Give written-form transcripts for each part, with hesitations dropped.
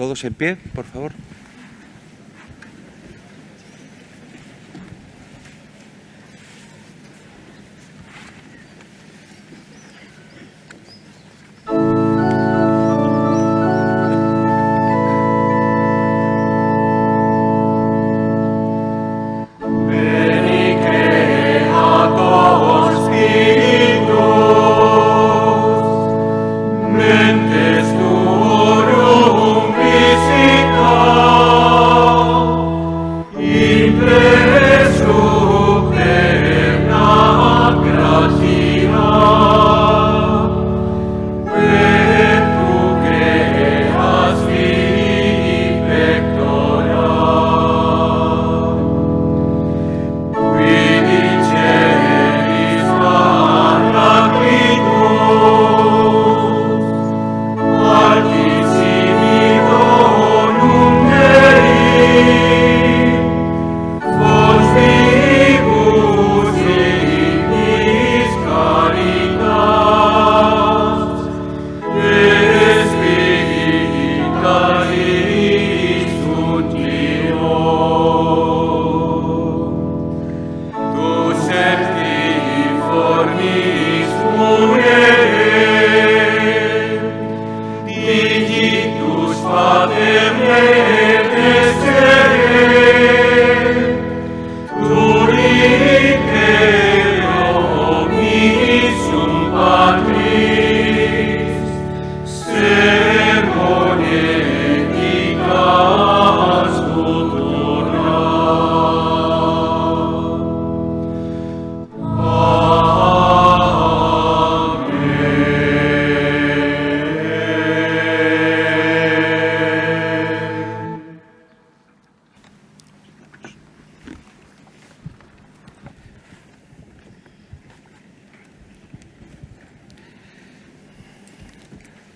Todos en pie, por favor.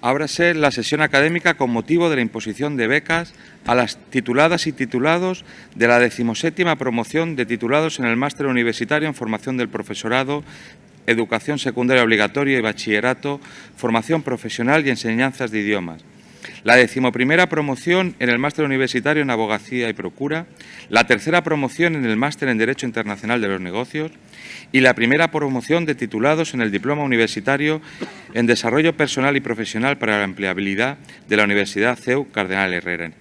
Ábrase la sesión académica con motivo de la imposición de becas a las tituladas y titulados de la 17ª promoción de titulados en el Máster Universitario en Formación del Profesorado, Educación Secundaria Obligatoria y Bachillerato, Formación Profesional y Enseñanzas de Idiomas. La 11ª promoción en el Máster Universitario en Abogacía y Procura, la 3ª promoción en el Máster en Derecho Internacional de los Negocios y la 1ª promoción de titulados en el Diploma Universitario en Desarrollo Personal y Profesional para la Empleabilidad de la Universidad CEU Cardenal Herrera.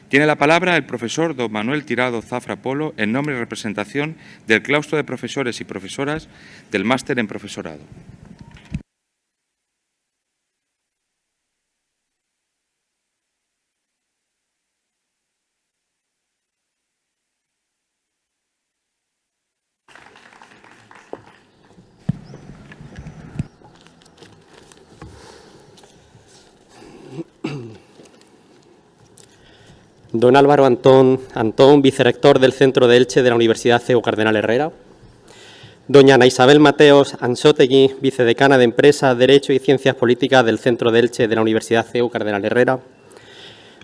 Tiene la palabra el profesor don Manuel Tirado Zafra Polo en nombre y representación del claustro de profesores y profesoras del Máster en Profesorado. Don Álvaro Antón, vicerrector del Centro de Elche de la Universidad CEU Cardenal Herrera. Doña Ana Isabel Mateos Ansótegui, vicedecana de Empresa, Derecho y Ciencias Políticas del Centro de Elche de la Universidad CEU Cardenal Herrera.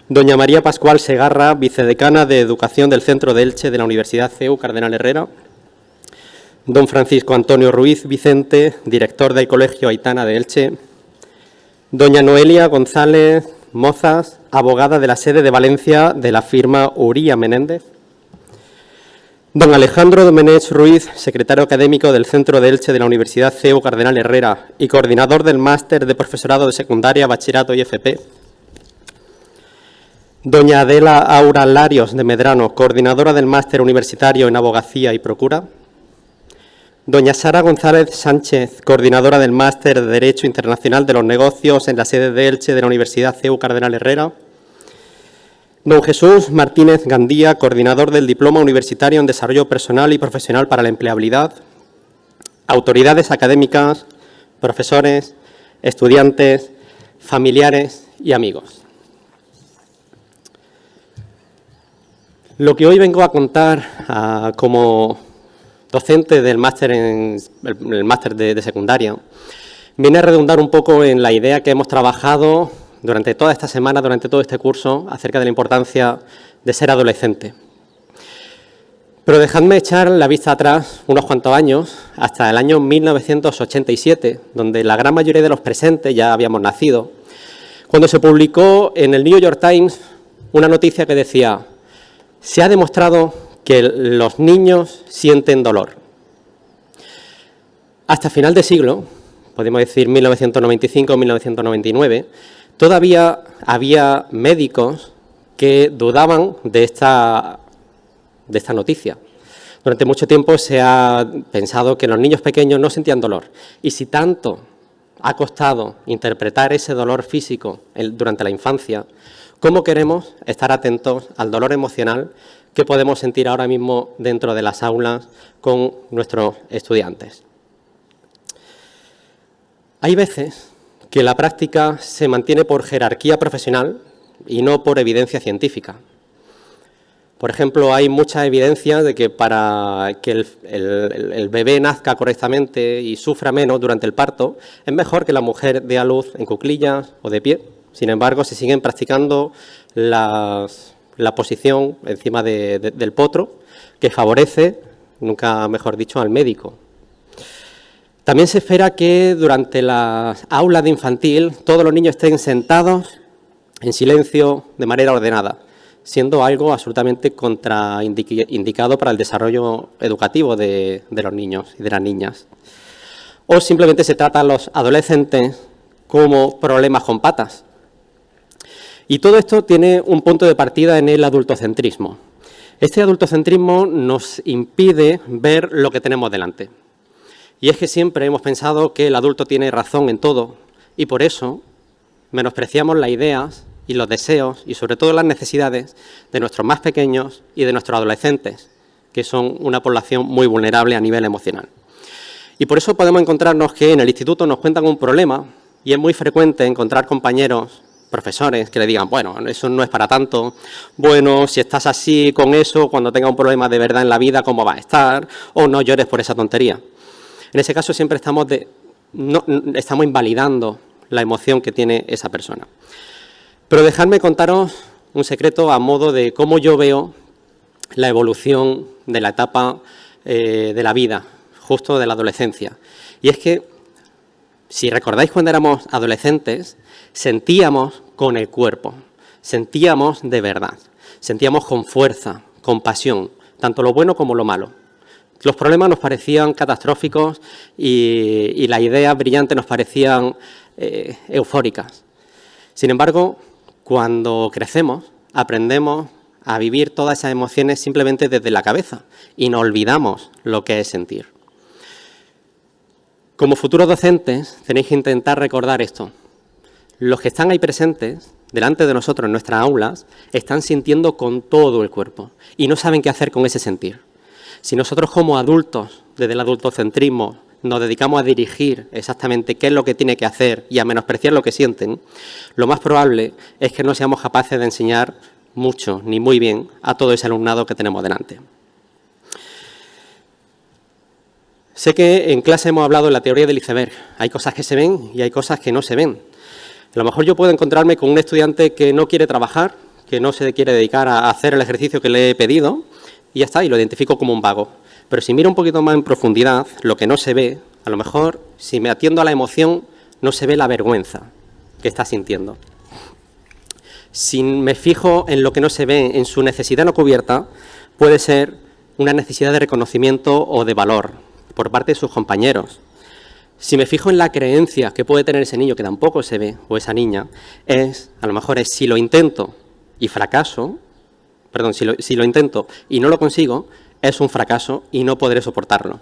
Doña María Pascual Segarra, vicedecana de Educación del Centro de Elche de la Universidad CEU Cardenal Herrera. Don Francisco Antonio Ruiz Vicente, director del Colegio Aitana de Elche. Doña Noelia González Mozas, abogada de la sede de Valencia de la firma Uría Menéndez. Don Alejandro Domenech Ruiz, secretario académico del Centro de Elche de la Universidad CEU Cardenal Herrera y coordinador del Máster de Profesorado de Secundaria, Bachillerato y FP. Doña Adela Aura Larios de Medrano, coordinadora del Máster Universitario en Abogacía y Procura. Doña Sara González Sánchez, coordinadora del Máster de Derecho Internacional de los Negocios en la sede de Elche de la Universidad CEU Cardenal Herrera. Don Jesús Martínez Gandía, coordinador del Diploma Universitario en Desarrollo Personal y Profesional para la Empleabilidad. Autoridades académicas, profesores, estudiantes, familiares y amigos. Lo que hoy vengo a contar como docente del máster el máster de secundaria, viene a redundar un poco en la idea que hemos trabajado durante toda esta semana, durante todo este curso, acerca de la importancia de ser adolescente. Pero dejadme echar la vista atrás unos cuantos años, hasta el año 1987, donde la gran mayoría de los presentes ya habíamos nacido, cuando se publicó en el New York Times una noticia que decía: se ha demostrado que los niños sienten dolor. Hasta final de siglo, podemos decir 1995-1999, todavía había médicos que dudaban de esta noticia. Durante mucho tiempo se ha pensado que los niños pequeños no sentían dolor. Y si tanto ha costado interpretar ese dolor físico durante la infancia, ¿cómo queremos estar atentos al dolor emocional que podemos sentir ahora mismo dentro de las aulas con nuestros estudiantes? Hay veces que la práctica se mantiene por jerarquía profesional y no por evidencia científica. Por ejemplo, hay mucha evidencia de que para que el bebé nazca correctamente y sufra menos durante el parto, es mejor que la mujer dé a luz en cuclillas o de pie. Sin embargo, se siguen practicando la posición encima del potro, que favorece, nunca mejor dicho, al médico. También se espera que durante las aulas de infantil todos los niños estén sentados en silencio de manera ordenada, siendo algo absolutamente contraindicado para el desarrollo educativo de los niños y de las niñas. O simplemente se trata a los adolescentes como problemas con patas. Y todo esto tiene un punto de partida en el adultocentrismo. Este adultocentrismo nos impide ver lo que tenemos delante. Y es que siempre hemos pensado que el adulto tiene razón en todo y por eso menospreciamos las ideas y los deseos y sobre todo las necesidades de nuestros más pequeños y de nuestros adolescentes, que son una población muy vulnerable a nivel emocional. Y por eso podemos encontrarnos que en el instituto nos cuentan un problema y es muy frecuente encontrar compañeros, profesores, que le digan: bueno, eso no es para tanto, bueno, si estás así con eso, cuando tengas un problema de verdad en la vida, ¿cómo va a estar? O no llores por esa tontería. En ese caso siempre estamos invalidando la emoción que tiene esa persona. Pero dejadme contaros un secreto a modo de cómo yo veo la evolución de la etapa de la vida, justo de la adolescencia. Y es que, si recordáis cuando éramos adolescentes, sentíamos con el cuerpo, sentíamos de verdad, sentíamos con fuerza, con pasión, tanto lo bueno como lo malo. Los problemas nos parecían catastróficos y las ideas brillantes nos parecían eufóricas. Sin embargo, cuando crecemos, aprendemos a vivir todas esas emociones simplemente desde la cabeza y nos olvidamos lo que es sentir. Como futuros docentes, tenéis que intentar recordar esto. Los que están ahí presentes, delante de nosotros en nuestras aulas, están sintiendo con todo el cuerpo y no saben qué hacer con ese sentir. Si nosotros como adultos, desde el adultocentrismo, nos dedicamos a dirigir exactamente qué es lo que tiene que hacer y a menospreciar lo que sienten, lo más probable es que no seamos capaces de enseñar mucho ni muy bien a todo ese alumnado que tenemos delante. Sé que en clase hemos hablado de la teoría del iceberg. Hay cosas que se ven y hay cosas que no se ven. A lo mejor yo puedo encontrarme con un estudiante que no quiere trabajar, que no se quiere dedicar a hacer el ejercicio que le he pedido, y ya está, y lo identifico como un vago. Pero si miro un poquito más en profundidad, lo que no se ve, a lo mejor, si me atiendo a la emoción, no se ve la vergüenza que está sintiendo. Si me fijo en lo que no se ve, en su necesidad no cubierta, puede ser una necesidad de reconocimiento o de valor por parte de sus compañeros. Si me fijo en la creencia que puede tener ese niño que tampoco se ve, o esa niña, a lo mejor es si lo intento y fracaso, si lo intento y no lo consigo, es un fracaso y no podré soportarlo.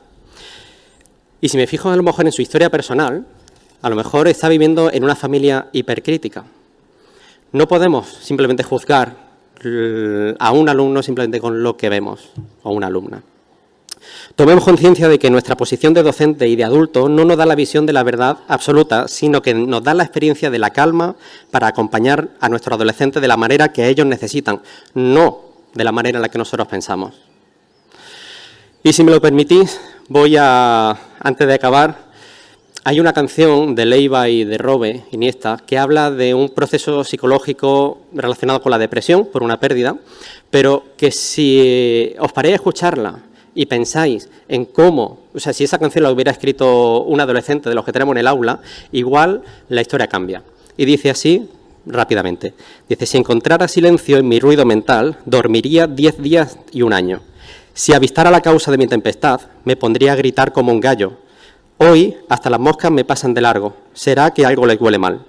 Y si me fijo a lo mejor en su historia personal, a lo mejor está viviendo en una familia hipercrítica. No podemos simplemente juzgar a un alumno simplemente con lo que vemos, o una alumna. Tomemos conciencia de que nuestra posición de docente y de adulto no nos da la visión de la verdad absoluta, sino que nos da la experiencia de la calma para acompañar a nuestros adolescentes de la manera que ellos necesitan, no de la manera en la que nosotros pensamos. Y si me lo permitís, antes de acabar, hay una canción de Leiva y de Robe Iniesta que habla de un proceso psicológico relacionado con la depresión por una pérdida, pero que si os paráis a escucharla y pensáis en cómo, si esa canción la hubiera escrito un adolescente de los que tenemos en el aula, igual la historia cambia. Y dice así, rápidamente. Dice, si encontrara silencio en mi ruido mental, dormiría 10 días y un año. Si avistara la causa de mi tempestad, me pondría a gritar como un gallo. Hoy, hasta las moscas me pasan de largo. Será que algo les huele mal.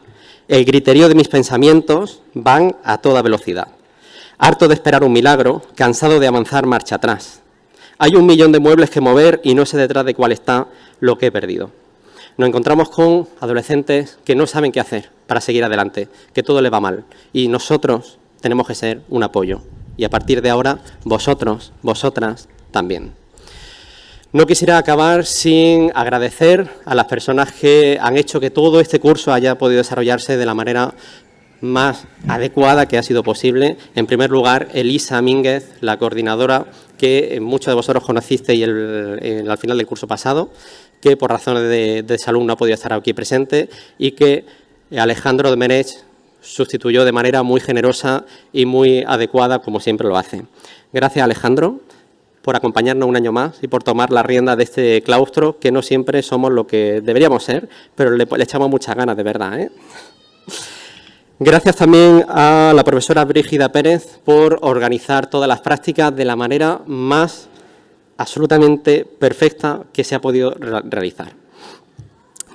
El griterío de mis pensamientos van a toda velocidad. Harto de esperar un milagro, cansado de avanzar marcha atrás. Hay 1.000.000 de muebles que mover y no sé detrás de cuál está lo que he perdido. Nos encontramos con adolescentes que no saben qué hacer para seguir adelante, que todo les va mal. Y nosotros tenemos que ser un apoyo. Y a partir de ahora, vosotros, vosotras también. No quisiera acabar sin agradecer a las personas que han hecho que todo este curso haya podido desarrollarse de la manera más adecuada que ha sido posible. En primer lugar, Elisa Mínguez, la coordinadora que muchos de vosotros conocisteis al final del curso pasado, que por razones de salud no ha podido estar aquí presente, y que Alejandro Domenech sustituyó de manera muy generosa y muy adecuada, como siempre lo hace. Gracias, Alejandro, por acompañarnos un año más y por tomar la rienda de este claustro, que no siempre somos lo que deberíamos ser, pero le echamos muchas ganas, de verdad, ¿eh? Gracias también a la profesora Brígida Pérez por organizar todas las prácticas de la manera más absolutamente perfecta que se ha podido realizar.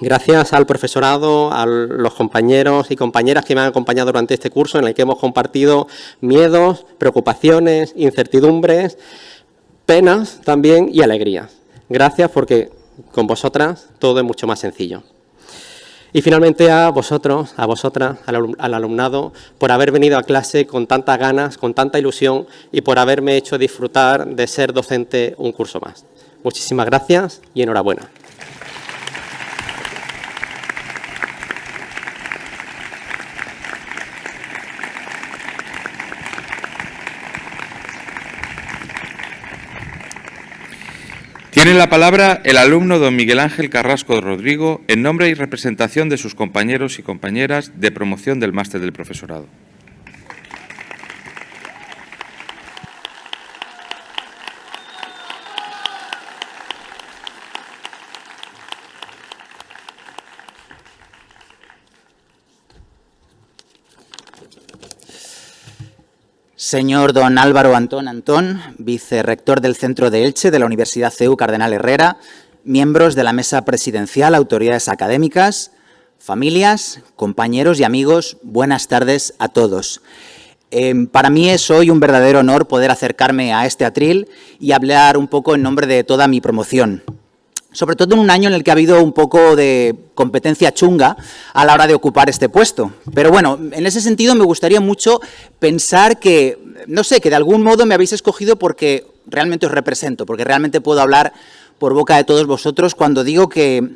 Gracias al profesorado, a los compañeros y compañeras que me han acompañado durante este curso, en el que hemos compartido miedos, preocupaciones, incertidombres, penas también y alegrías. Gracias, porque con vosotras todo es mucho más sencillo. Y finalmente a vosotros, a vosotras, al alumnado, por haber venido a clase con tantas ganas, con tanta ilusión y por haberme hecho disfrutar de ser docente un curso más. Muchísimas gracias y enhorabuena. Tiene la palabra el alumno don Miguel Ángel Carrasco Rodrigo, en nombre y representación de sus compañeros y compañeras de promoción del Máster del Profesorado. Señor don Álvaro Antón, vicerrector del Centro de Elche de la Universidad CEU Cardenal Herrera, miembros de la Mesa Presidencial, autoridades académicas, familias, compañeros y amigos, buenas tardes a todos. Para mí es hoy un verdadero honor poder acercarme a este atril y hablar un poco en nombre de toda mi promoción. Sobre todo en un año en el que ha habido un poco de competencia chunga a la hora de ocupar este puesto. Pero bueno, en ese sentido me gustaría mucho pensar que, no sé, que de algún modo me habéis escogido porque realmente os represento, porque realmente puedo hablar por boca de todos vosotros cuando digo que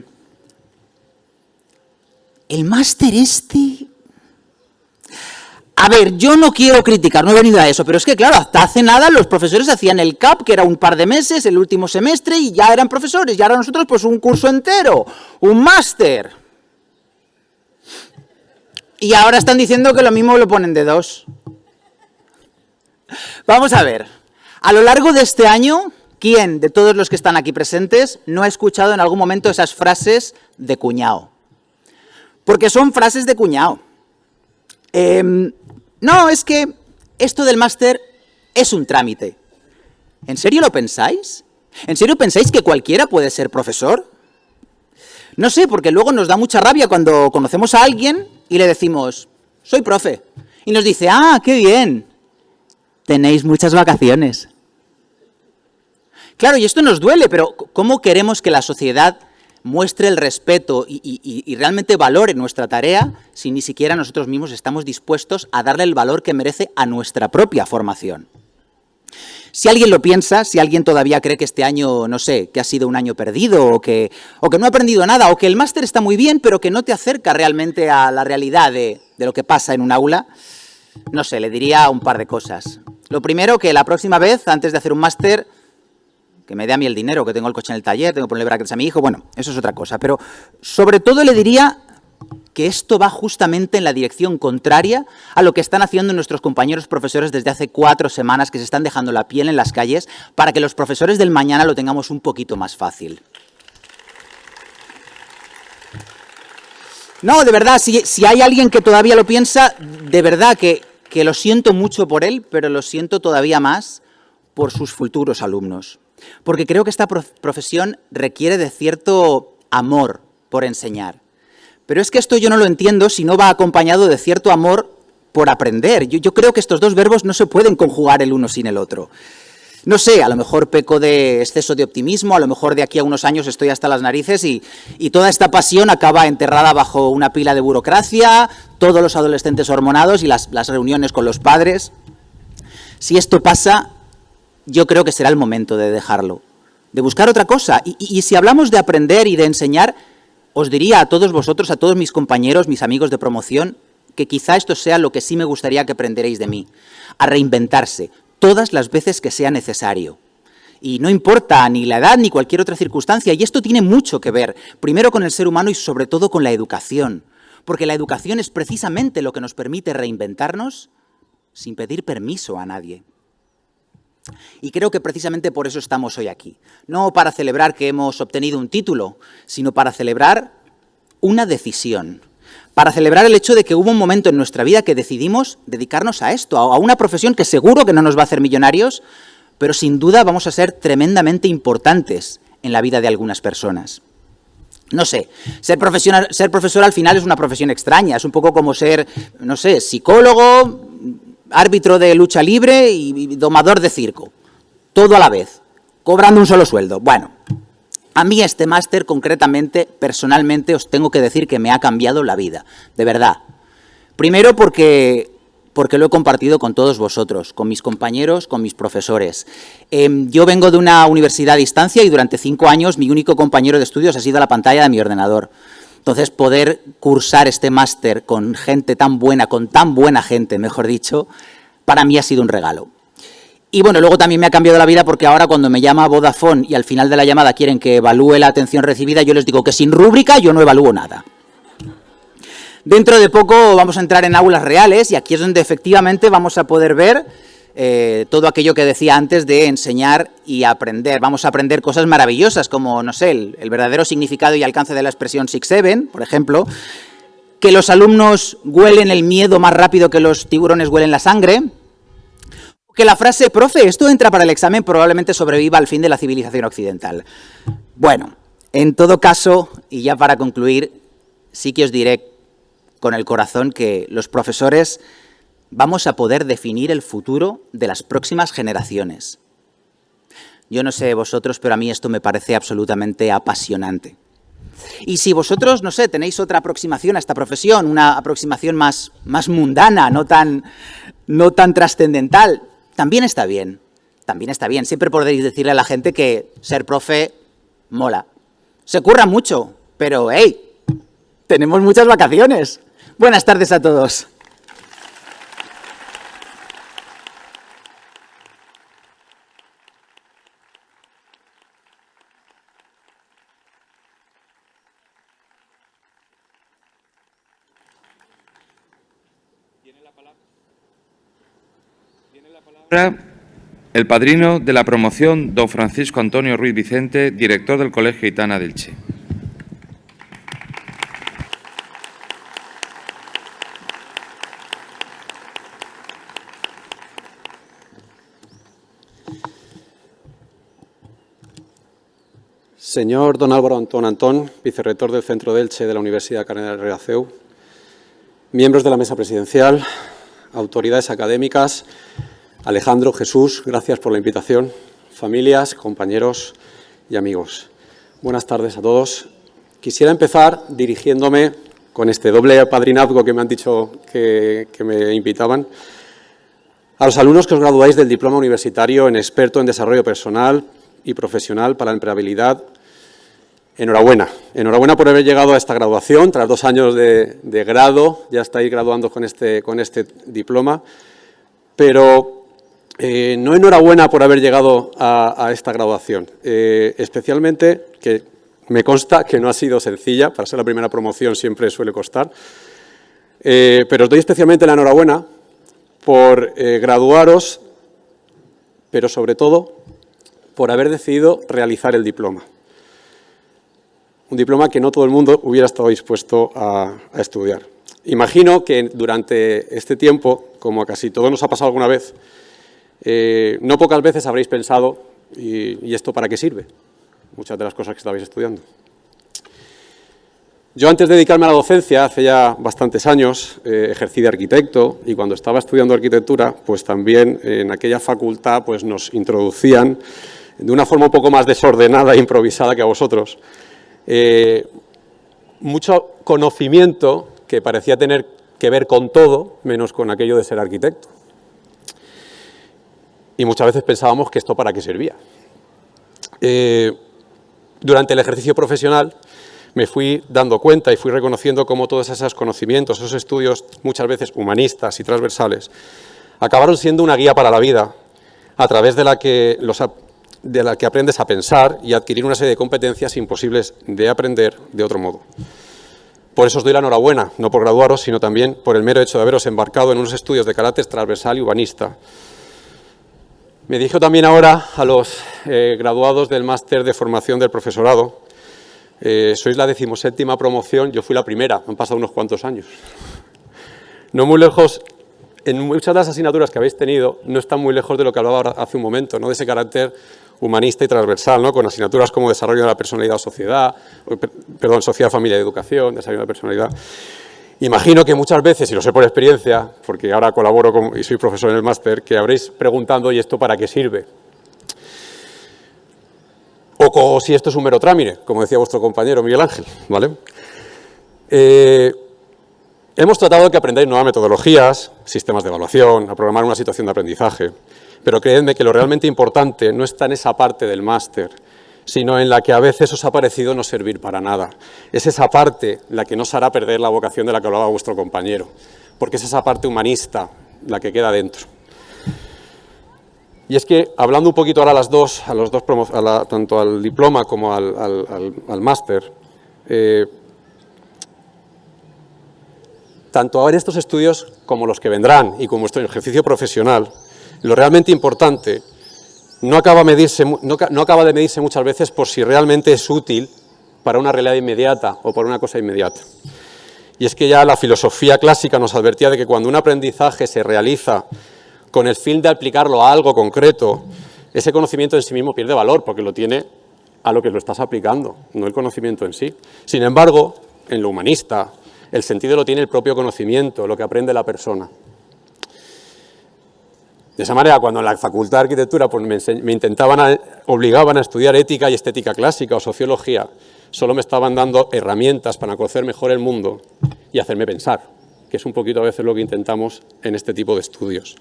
el máster este... A ver, yo no quiero criticar, no he venido a eso, pero es que, claro, hasta hace nada los profesores hacían el CAP, que era un par de meses, el último semestre, y ya eran profesores, y ahora nosotros, pues, un curso entero, un máster. Y ahora están diciendo que lo mismo lo ponen de 2. Vamos a ver, a lo largo de este año, ¿quién de todos los que están aquí presentes no ha escuchado en algún momento esas frases de cuñao? Porque son frases de cuñao. No, es que esto del máster es un trámite. ¿En serio lo pensáis? ¿En serio pensáis que cualquiera puede ser profesor? No sé, porque luego nos da mucha rabia cuando conocemos a alguien y le decimos, soy profe. Y nos dice, ah, qué bien, tenéis muchas vacaciones. Claro, y esto nos duele, pero ¿cómo queremos que la sociedad muestre el respeto y realmente valore nuestra tarea si ni siquiera nosotros mismos estamos dispuestos a darle el valor que merece a nuestra propia formación? Si alguien lo piensa, si alguien todavía cree que este año, no sé, que ha sido un año perdido o que no ha aprendido nada o que el máster está muy bien pero que no te acerca realmente a la realidad de lo que pasa en un aula, no sé, le diría un par de cosas. Lo primero, que la próxima vez, antes de hacer un máster, que me dé a mí el dinero, que tengo el coche en el taller, tengo que ponerle brackets a mi hijo, bueno, eso es otra cosa. Pero sobre todo le diría que esto va justamente en la dirección contraria a lo que están haciendo nuestros compañeros profesores desde hace 4 semanas, que se están dejando la piel en las calles para que los profesores del mañana lo tengamos un poquito más fácil. No, de verdad, si hay alguien que todavía lo piensa, de verdad que lo siento mucho por él, pero lo siento todavía más por sus futuros alumnos. Porque creo que esta profesión requiere de cierto amor por enseñar. Pero es que esto yo no lo entiendo si no va acompañado de cierto amor por aprender. Yo creo que estos dos verbos no se pueden conjugar el uno sin el otro. No sé, a lo mejor peco de exceso de optimismo, a lo mejor de aquí a unos años estoy hasta las narices y toda esta pasión acaba enterrada bajo una pila de burocracia, todos los adolescentes hormonados y las reuniones con los padres. Si esto pasa, yo creo que será el momento de dejarlo, de buscar otra cosa. Y si hablamos de aprender y de enseñar, os diría a todos vosotros, a todos mis compañeros, mis amigos de promoción, que quizá esto sea lo que sí me gustaría que aprenderéis de mí, a reinventarse todas las veces que sea necesario. Y no importa ni la edad ni cualquier otra circunstancia, y esto tiene mucho que ver, primero con el ser humano y sobre todo con la educación, porque la educación es precisamente lo que nos permite reinventarnos sin pedir permiso a nadie. Y creo que precisamente por eso estamos hoy aquí, no para celebrar que hemos obtenido un título, sino para celebrar una decisión, para celebrar el hecho de que hubo un momento en nuestra vida que decidimos dedicarnos a esto, a una profesión que seguro que no nos va a hacer millonarios, pero sin duda vamos a ser tremendamente importantes en la vida de algunas personas. No sé, ser profesor al final es una profesión extraña, es un poco como ser, no sé, psicólogo, árbitro de lucha libre y domador de circo, todo a la vez, cobrando un solo sueldo. Bueno, a mí este máster concretamente, personalmente, os tengo que decir que me ha cambiado la vida, de verdad. Primero porque lo he compartido con todos vosotros, con mis compañeros, con mis profesores. Yo vengo de una universidad a distancia y durante 5 años mi único compañero de estudios ha sido la pantalla de mi ordenador. Entonces, poder cursar este máster con gente tan buena, con tan buena gente, mejor dicho, para mí ha sido un regalo. Y bueno, luego también me ha cambiado la vida porque ahora cuando me llama Vodafone y al final de la llamada quieren que evalúe la atención recibida, yo les digo que sin rúbrica yo no evalúo nada. Dentro de poco vamos a entrar en aulas reales y aquí es donde efectivamente vamos a poder ver todo aquello que decía antes de enseñar y aprender. Vamos a aprender cosas maravillosas como, no sé, el verdadero significado y alcance de la expresión 6-7, por ejemplo, que los alumnos huelen el miedo más rápido que los tiburones huelen la sangre, que la frase, profe, esto entra para el examen, probablemente sobreviva al fin de la civilización occidental. Bueno, en todo caso, y ya para concluir, sí que os diré con el corazón que los profesores vamos a poder definir el futuro de las próximas generaciones. Yo no sé vosotros, pero a mí esto me parece absolutamente apasionante. Y si vosotros, no sé, tenéis otra aproximación a esta profesión, una aproximación más mundana, no tan trascendental, también está bien, Siempre podréis decirle a la gente que ser profe mola. Se curra mucho, pero hey, tenemos muchas vacaciones. Buenas tardes a todos. El padrino de la promoción, don Francisco Antonio Ruiz Vicente, director del Colegio Aitana de Elche. Señor don Álvaro Antón, vicerrector del Centro de Elche de la Universidad Cardenal Herrera CEU, miembros de la mesa presidencial, autoridades académicas, Alejandro, Jesús, gracias por la invitación, familias, compañeros y amigos. Buenas tardes a todos. Quisiera empezar dirigiéndome con este doble padrinazgo que me han dicho que me invitaban, a los alumnos que os graduáis del diploma universitario en experto en desarrollo personal y profesional para la empleabilidad. Enhorabuena. Enhorabuena por haber llegado a esta graduación, tras 2 años de grado, ya estáis graduando con este diploma, pero no enhorabuena por haber llegado a esta graduación, especialmente que me consta que no ha sido sencilla, para ser la primera promoción siempre suele costar, pero os doy especialmente la enhorabuena por graduaros, pero sobre todo por haber decidido realizar el diploma. Un diploma que no todo el mundo hubiera estado dispuesto a estudiar. Imagino que durante este tiempo, como a casi todos nos ha pasado alguna vez, no pocas veces habréis pensado, ¿y esto para qué sirve? Muchas de las cosas que estabais estudiando. Yo, antes de dedicarme a la docencia, hace ya bastantes años, ejercí de arquitecto, y cuando estaba estudiando arquitectura, pues también en aquella facultad pues nos introducían, de una forma un poco más desordenada e improvisada que a vosotros, mucho conocimiento que parecía tener que ver con todo, menos con aquello de ser arquitecto. Y muchas veces pensábamos que esto para qué servía. Durante el ejercicio profesional me fui dando cuenta y fui reconociendo cómo todos esos conocimientos, esos estudios, muchas veces humanistas y transversales, acabaron siendo una guía para la vida, a través de la que aprendes a pensar y a adquirir una serie de competencias imposibles de aprender de otro modo. Por eso os doy la enhorabuena, no por graduaros, sino también por el mero hecho de haberos embarcado en unos estudios de carácter transversal y humanista. Me dirijo también ahora a los graduados del máster de formación del profesorado. Sois la 17ª promoción, yo fui la primera, han pasado unos cuantos años. No muy lejos, en muchas de las asignaturas que habéis tenido, no están muy lejos de lo que hablaba ahora hace un momento, ¿no? De ese carácter humanista y transversal, ¿no? Con asignaturas como desarrollo de la personalidad o sociedad, sociedad, familia y educación, desarrollo de la personalidad. Imagino que muchas veces, y lo sé por experiencia, porque ahora colaboro y soy profesor en el máster, que habréis preguntando, ¿y esto para qué sirve? O si esto es un mero trámite, como decía vuestro compañero Miguel Ángel, ¿vale? Hemos tratado de que aprendáis nuevas metodologías, sistemas de evaluación, a programar una situación de aprendizaje, pero creedme que lo realmente importante no está en esa parte del máster, sino en la que a veces os ha parecido no servir para nada. Es esa parte la que nos hará perder la vocación de la que hablaba vuestro compañero, porque es esa parte humanista la que queda dentro. Y es que, hablando un poquito ahora tanto al diploma como al máster, tanto ahora estos estudios como los que vendrán y como vuestro ejercicio profesional, lo realmente importante no acaba de medirse muchas veces por si realmente es útil para una realidad inmediata o para una cosa inmediata. Y es que ya la filosofía clásica nos advertía de que cuando un aprendizaje se realiza con el fin de aplicarlo a algo concreto, ese conocimiento en sí mismo pierde valor, porque lo tiene a lo que lo estás aplicando, no el conocimiento en sí. Sin embargo, en lo humanista, el sentido lo tiene el propio conocimiento, lo que aprende la persona. De esa manera, cuando en la Facultad de Arquitectura pues, me obligaban a estudiar ética y estética clásica o sociología, solo me estaban dando herramientas para conocer mejor el mundo y hacerme pensar, que es un poquito a veces lo que intentamos en este tipo de estudios.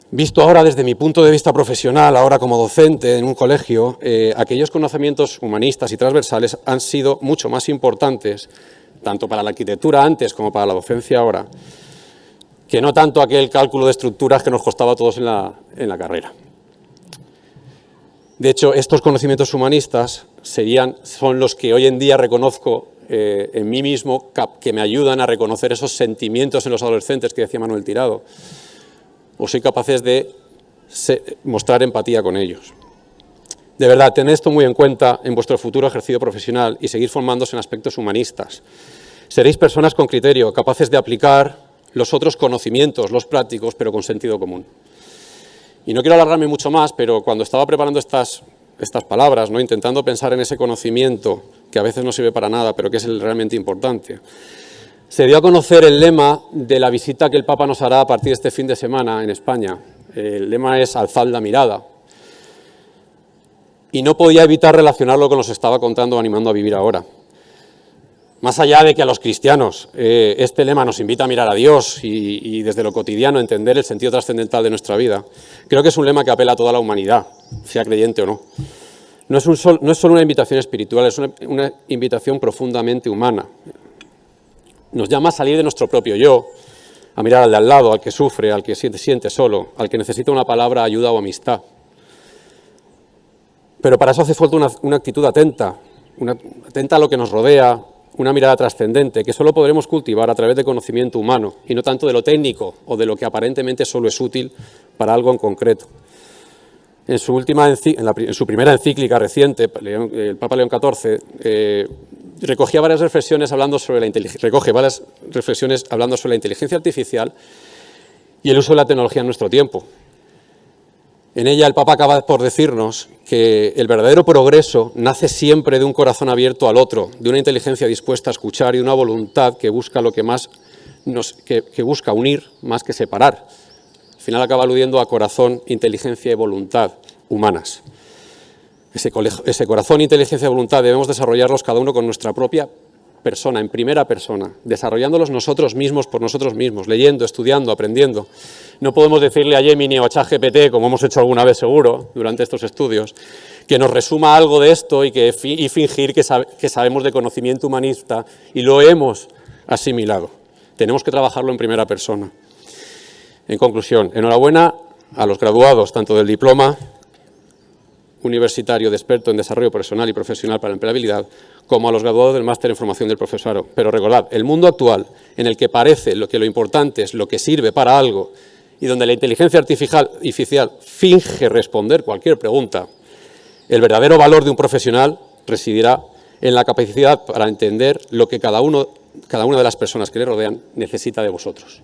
Visto ahora desde mi punto de vista profesional, ahora como docente en un colegio, aquellos conocimientos humanistas y transversales han sido mucho más importantes, tanto para la arquitectura antes como para la docencia ahora, que no tanto aquel cálculo de estructuras que nos costaba a todos en la carrera. De hecho, estos conocimientos humanistas son los que hoy en día reconozco en mí mismo, que me ayudan a reconocer esos sentimientos en los adolescentes que decía Manuel Tirado, o soy capaces de mostrar empatía con ellos. De verdad, tened esto muy en cuenta en vuestro futuro ejercicio profesional y seguir formándose en aspectos humanistas. Seréis personas con criterio, capaces de aplicar los otros conocimientos, los prácticos, pero con sentido común. Y no quiero alargarme mucho más, pero cuando estaba preparando estas palabras, ¿no? Intentando pensar en ese conocimiento que a veces no sirve para nada, pero que es el realmente importante, se dio a conocer el lema de la visita que el Papa nos hará a partir de este fin de semana en España. El lema es «Alzad la mirada». Y no podía evitar relacionarlo con lo que os estaba contando o animando a vivir ahora. Más allá de que a los cristianos este lema nos invita a mirar a Dios y desde lo cotidiano entender el sentido trascendental de nuestra vida, creo que es un lema que apela a toda la humanidad, sea creyente o no. No es solo una invitación espiritual, es una invitación profundamente humana. Nos llama a salir de nuestro propio yo, a mirar al de al lado, al que sufre, al que siente solo, al que necesita una palabra, ayuda o amistad. Pero para eso hace falta una actitud atenta a lo que nos rodea, una mirada trascendente, que solo podremos cultivar a través de conocimiento humano, y no tanto de lo técnico o de lo que aparentemente solo es útil para algo en concreto. en su primera encíclica reciente, el Papa León XIV, recoge varias reflexiones hablando sobre la inteligencia artificial y el uso de la tecnología en nuestro tiempo. En ella el Papa acaba por decirnos que el verdadero progreso nace siempre de un corazón abierto al otro, de una inteligencia dispuesta a escuchar y una voluntad que busca que busca unir más que separar. Al final acaba aludiendo a corazón, inteligencia y voluntad humanas. Ese corazón, inteligencia y voluntad debemos desarrollarlos cada uno con nuestra propia persona, en primera persona, desarrollándolos nosotros mismos por nosotros mismos, leyendo, estudiando, aprendiendo. No podemos decirle a Gemini o a ChatGPT, como hemos hecho alguna vez seguro durante estos estudios, que nos resuma algo de esto y fingir que sabemos de conocimiento humanista y lo hemos asimilado. Tenemos que trabajarlo en primera persona. En conclusión, enhorabuena a los graduados tanto del diploma universitario de experto en desarrollo personal y profesional para la empleabilidad, como a los graduados del máster en formación del profesorado. Pero recordad, el mundo actual, en el que parece que lo importante es lo que sirve para algo y donde la inteligencia artificial finge responder cualquier pregunta, el verdadero valor de un profesional residirá en la capacidad para entender lo que cada una de las personas que le rodean necesita de vosotros.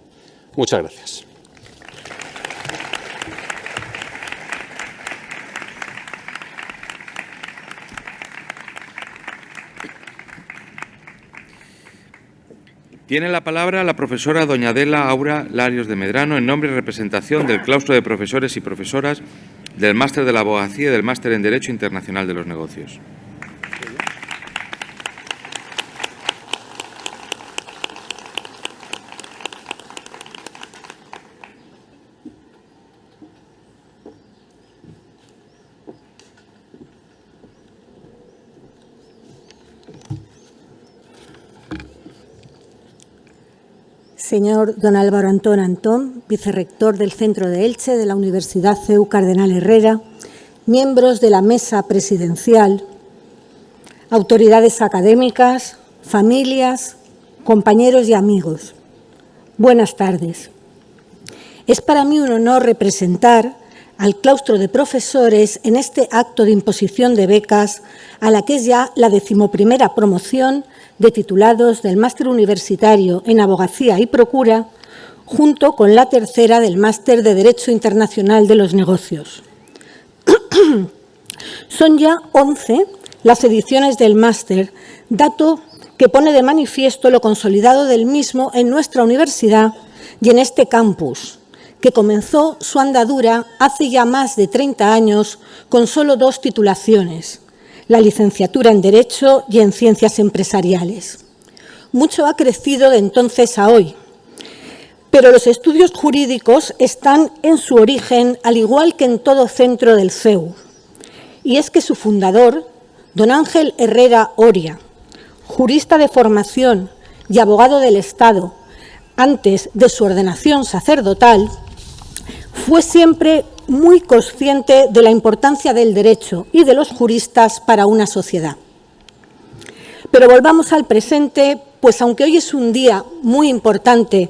Muchas gracias. Tiene la palabra la profesora doña Adela Aura Larios de Medrano, en nombre y representación del claustro de profesores y profesoras del Máster de la Abogacía y del Máster en Derecho Internacional de los Negocios. Señor don Álvaro Antón Antón, vicerrector del Centro de Elche de la Universidad CEU Cardenal Herrera, miembros de la Mesa Presidencial, autoridades académicas, familias, compañeros y amigos. Buenas tardes. Es para mí un honor representar al claustro de profesores en este acto de imposición de becas a la que es ya la 11ª promoción de titulados del Máster Universitario en Abogacía y Procura, junto con la 3ª del Máster de Derecho Internacional de los Negocios. Son ya 11 las ediciones del máster, dato que pone de manifiesto lo consolidado del mismo en nuestra universidad y en este campus, que comenzó su andadura hace ya más de 30 años con solo 2 titulaciones, la licenciatura en Derecho y en Ciencias Empresariales. Mucho ha crecido de entonces a hoy, pero los estudios jurídicos están en su origen, al igual que en todo centro del CEU. Y es que su fundador, don Ángel Herrera Oria, jurista de formación y abogado del Estado, antes de su ordenación sacerdotal, fue siempre muy consciente de la importancia del derecho y de los juristas para una sociedad. Pero volvamos al presente, pues aunque hoy es un día muy importante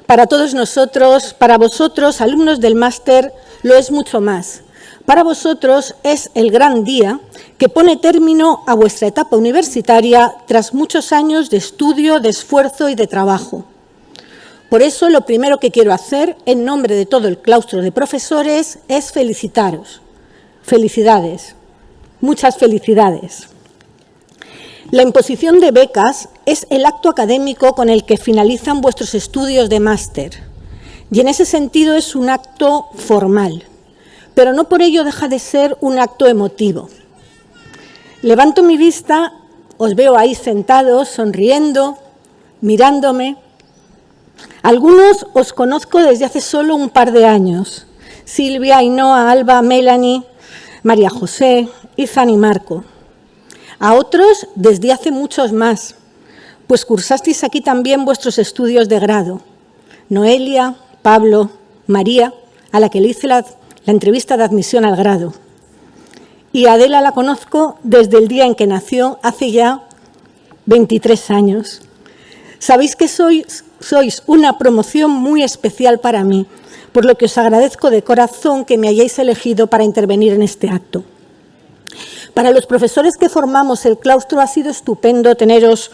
para todos nosotros, para vosotros, alumnos del máster, lo es mucho más. Para vosotros es el gran día que pone término a vuestra etapa universitaria tras muchos años de estudio, de esfuerzo y de trabajo. Por eso, lo primero que quiero hacer, en nombre de todo el claustro de profesores, es felicitaros. Felicidades, muchas felicidades. La imposición de becas es el acto académico con el que finalizan vuestros estudios de máster, y en ese sentido es un acto formal, pero no por ello deja de ser un acto emotivo. Levanto mi vista, os veo ahí sentados, sonriendo, mirándome. Algunos os conozco desde hace solo un par de años: Silvia, Ainhoa, Alba, Melanie, María José, Izan y Marco. A otros desde hace muchos más, pues cursasteis aquí también vuestros estudios de grado. Noelia, Pablo, María, a la que le hice la entrevista de admisión al grado. Y a Adela la conozco desde el día en que nació, hace ya 23 años. Sabéis que sois una promoción muy especial para mí, por lo que os agradezco de corazón que me hayáis elegido para intervenir en este acto. Para los profesores que formamos el claustro ha sido estupendo teneros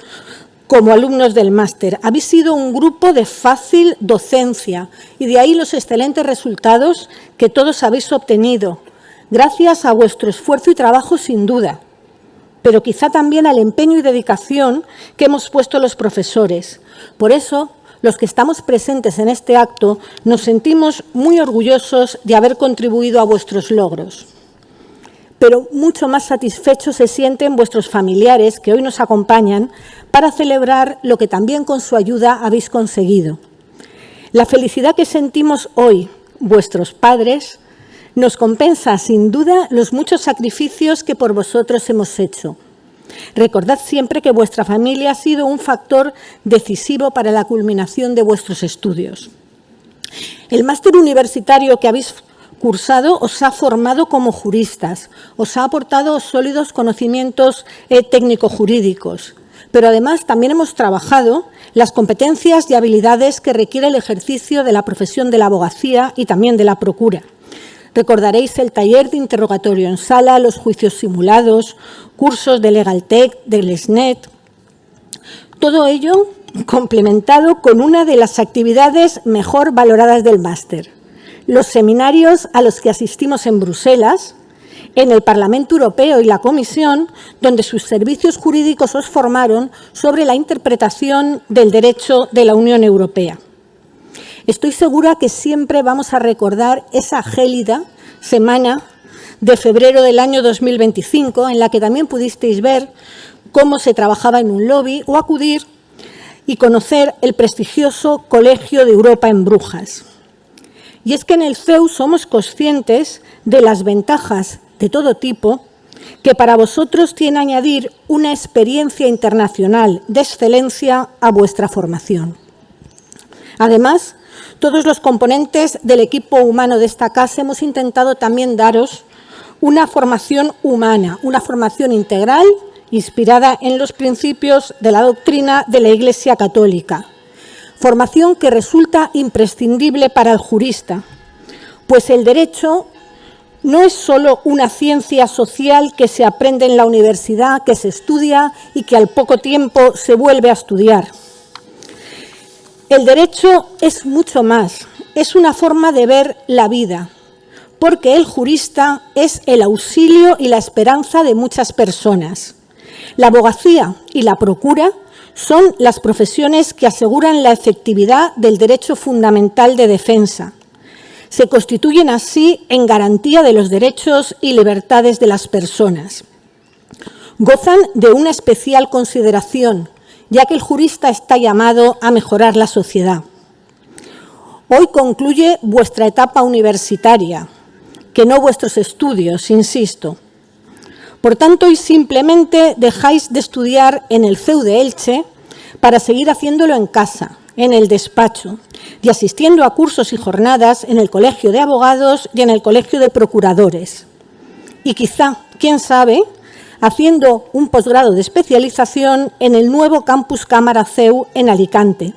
como alumnos del máster. Habéis sido un grupo de fácil docencia y de ahí los excelentes resultados que todos habéis obtenido, gracias a vuestro esfuerzo y trabajo sin duda, pero quizá también al empeño y dedicación que hemos puesto los profesores. Por eso, los que estamos presentes en este acto nos sentimos muy orgullosos de haber contribuido a vuestros logros. Pero mucho más satisfechos se sienten vuestros familiares que hoy nos acompañan para celebrar lo que también con su ayuda habéis conseguido. La felicidad que sentimos hoy, vuestros padres, nos compensa sin duda los muchos sacrificios que por vosotros hemos hecho. Recordad siempre que vuestra familia ha sido un factor decisivo para la culminación de vuestros estudios. El máster universitario que habéis cursado os ha formado como juristas, os ha aportado sólidos conocimientos técnico-jurídicos, pero además también hemos trabajado las competencias y habilidades que requiere el ejercicio de la profesión de la abogacía y también de la procura. Recordaréis el taller de interrogatorio en sala, los juicios simulados, cursos de LegalTech, del SNET. Todo ello complementado con una de las actividades mejor valoradas del máster, los seminarios a los que asistimos en Bruselas, en el Parlamento Europeo y la Comisión, donde sus servicios jurídicos os formaron sobre la interpretación del derecho de la Unión Europea. Estoy segura que siempre vamos a recordar esa gélida semana de febrero del año 2025, en la que también pudisteis ver cómo se trabajaba en un lobby o acudir y conocer el prestigioso Colegio de Europa en Brujas. Y es que en el CEU somos conscientes de las ventajas de todo tipo que para vosotros tiene añadir una experiencia internacional de excelencia a vuestra formación. Además, todos los componentes del equipo humano de esta casa hemos intentado también daros una formación humana, una formación integral inspirada en los principios de la doctrina de la Iglesia Católica. Formación que resulta imprescindible para el jurista, pues el derecho no es solo una ciencia social que se aprende en la universidad, que se estudia y que al poco tiempo se vuelve a estudiar. El derecho es mucho más, es una forma de ver la vida, porque el jurista es el auxilio y la esperanza de muchas personas. La abogacía y la procura son las profesiones que aseguran la efectividad del derecho fundamental de defensa. Se constituyen así en garantía de los derechos y libertades de las personas. Gozan de una especial consideración, ya que el jurista está llamado a mejorar la sociedad. Hoy concluye vuestra etapa universitaria, que no vuestros estudios, insisto. Por tanto, hoy simplemente dejáis de estudiar en el CEU de Elche para seguir haciéndolo en casa, en el despacho, y asistiendo a cursos y jornadas en el Colegio de Abogados y en el Colegio de Procuradores. Y quizá, quién sabe, haciendo un posgrado de especialización en el nuevo Campus Cámara CEU en Alicante,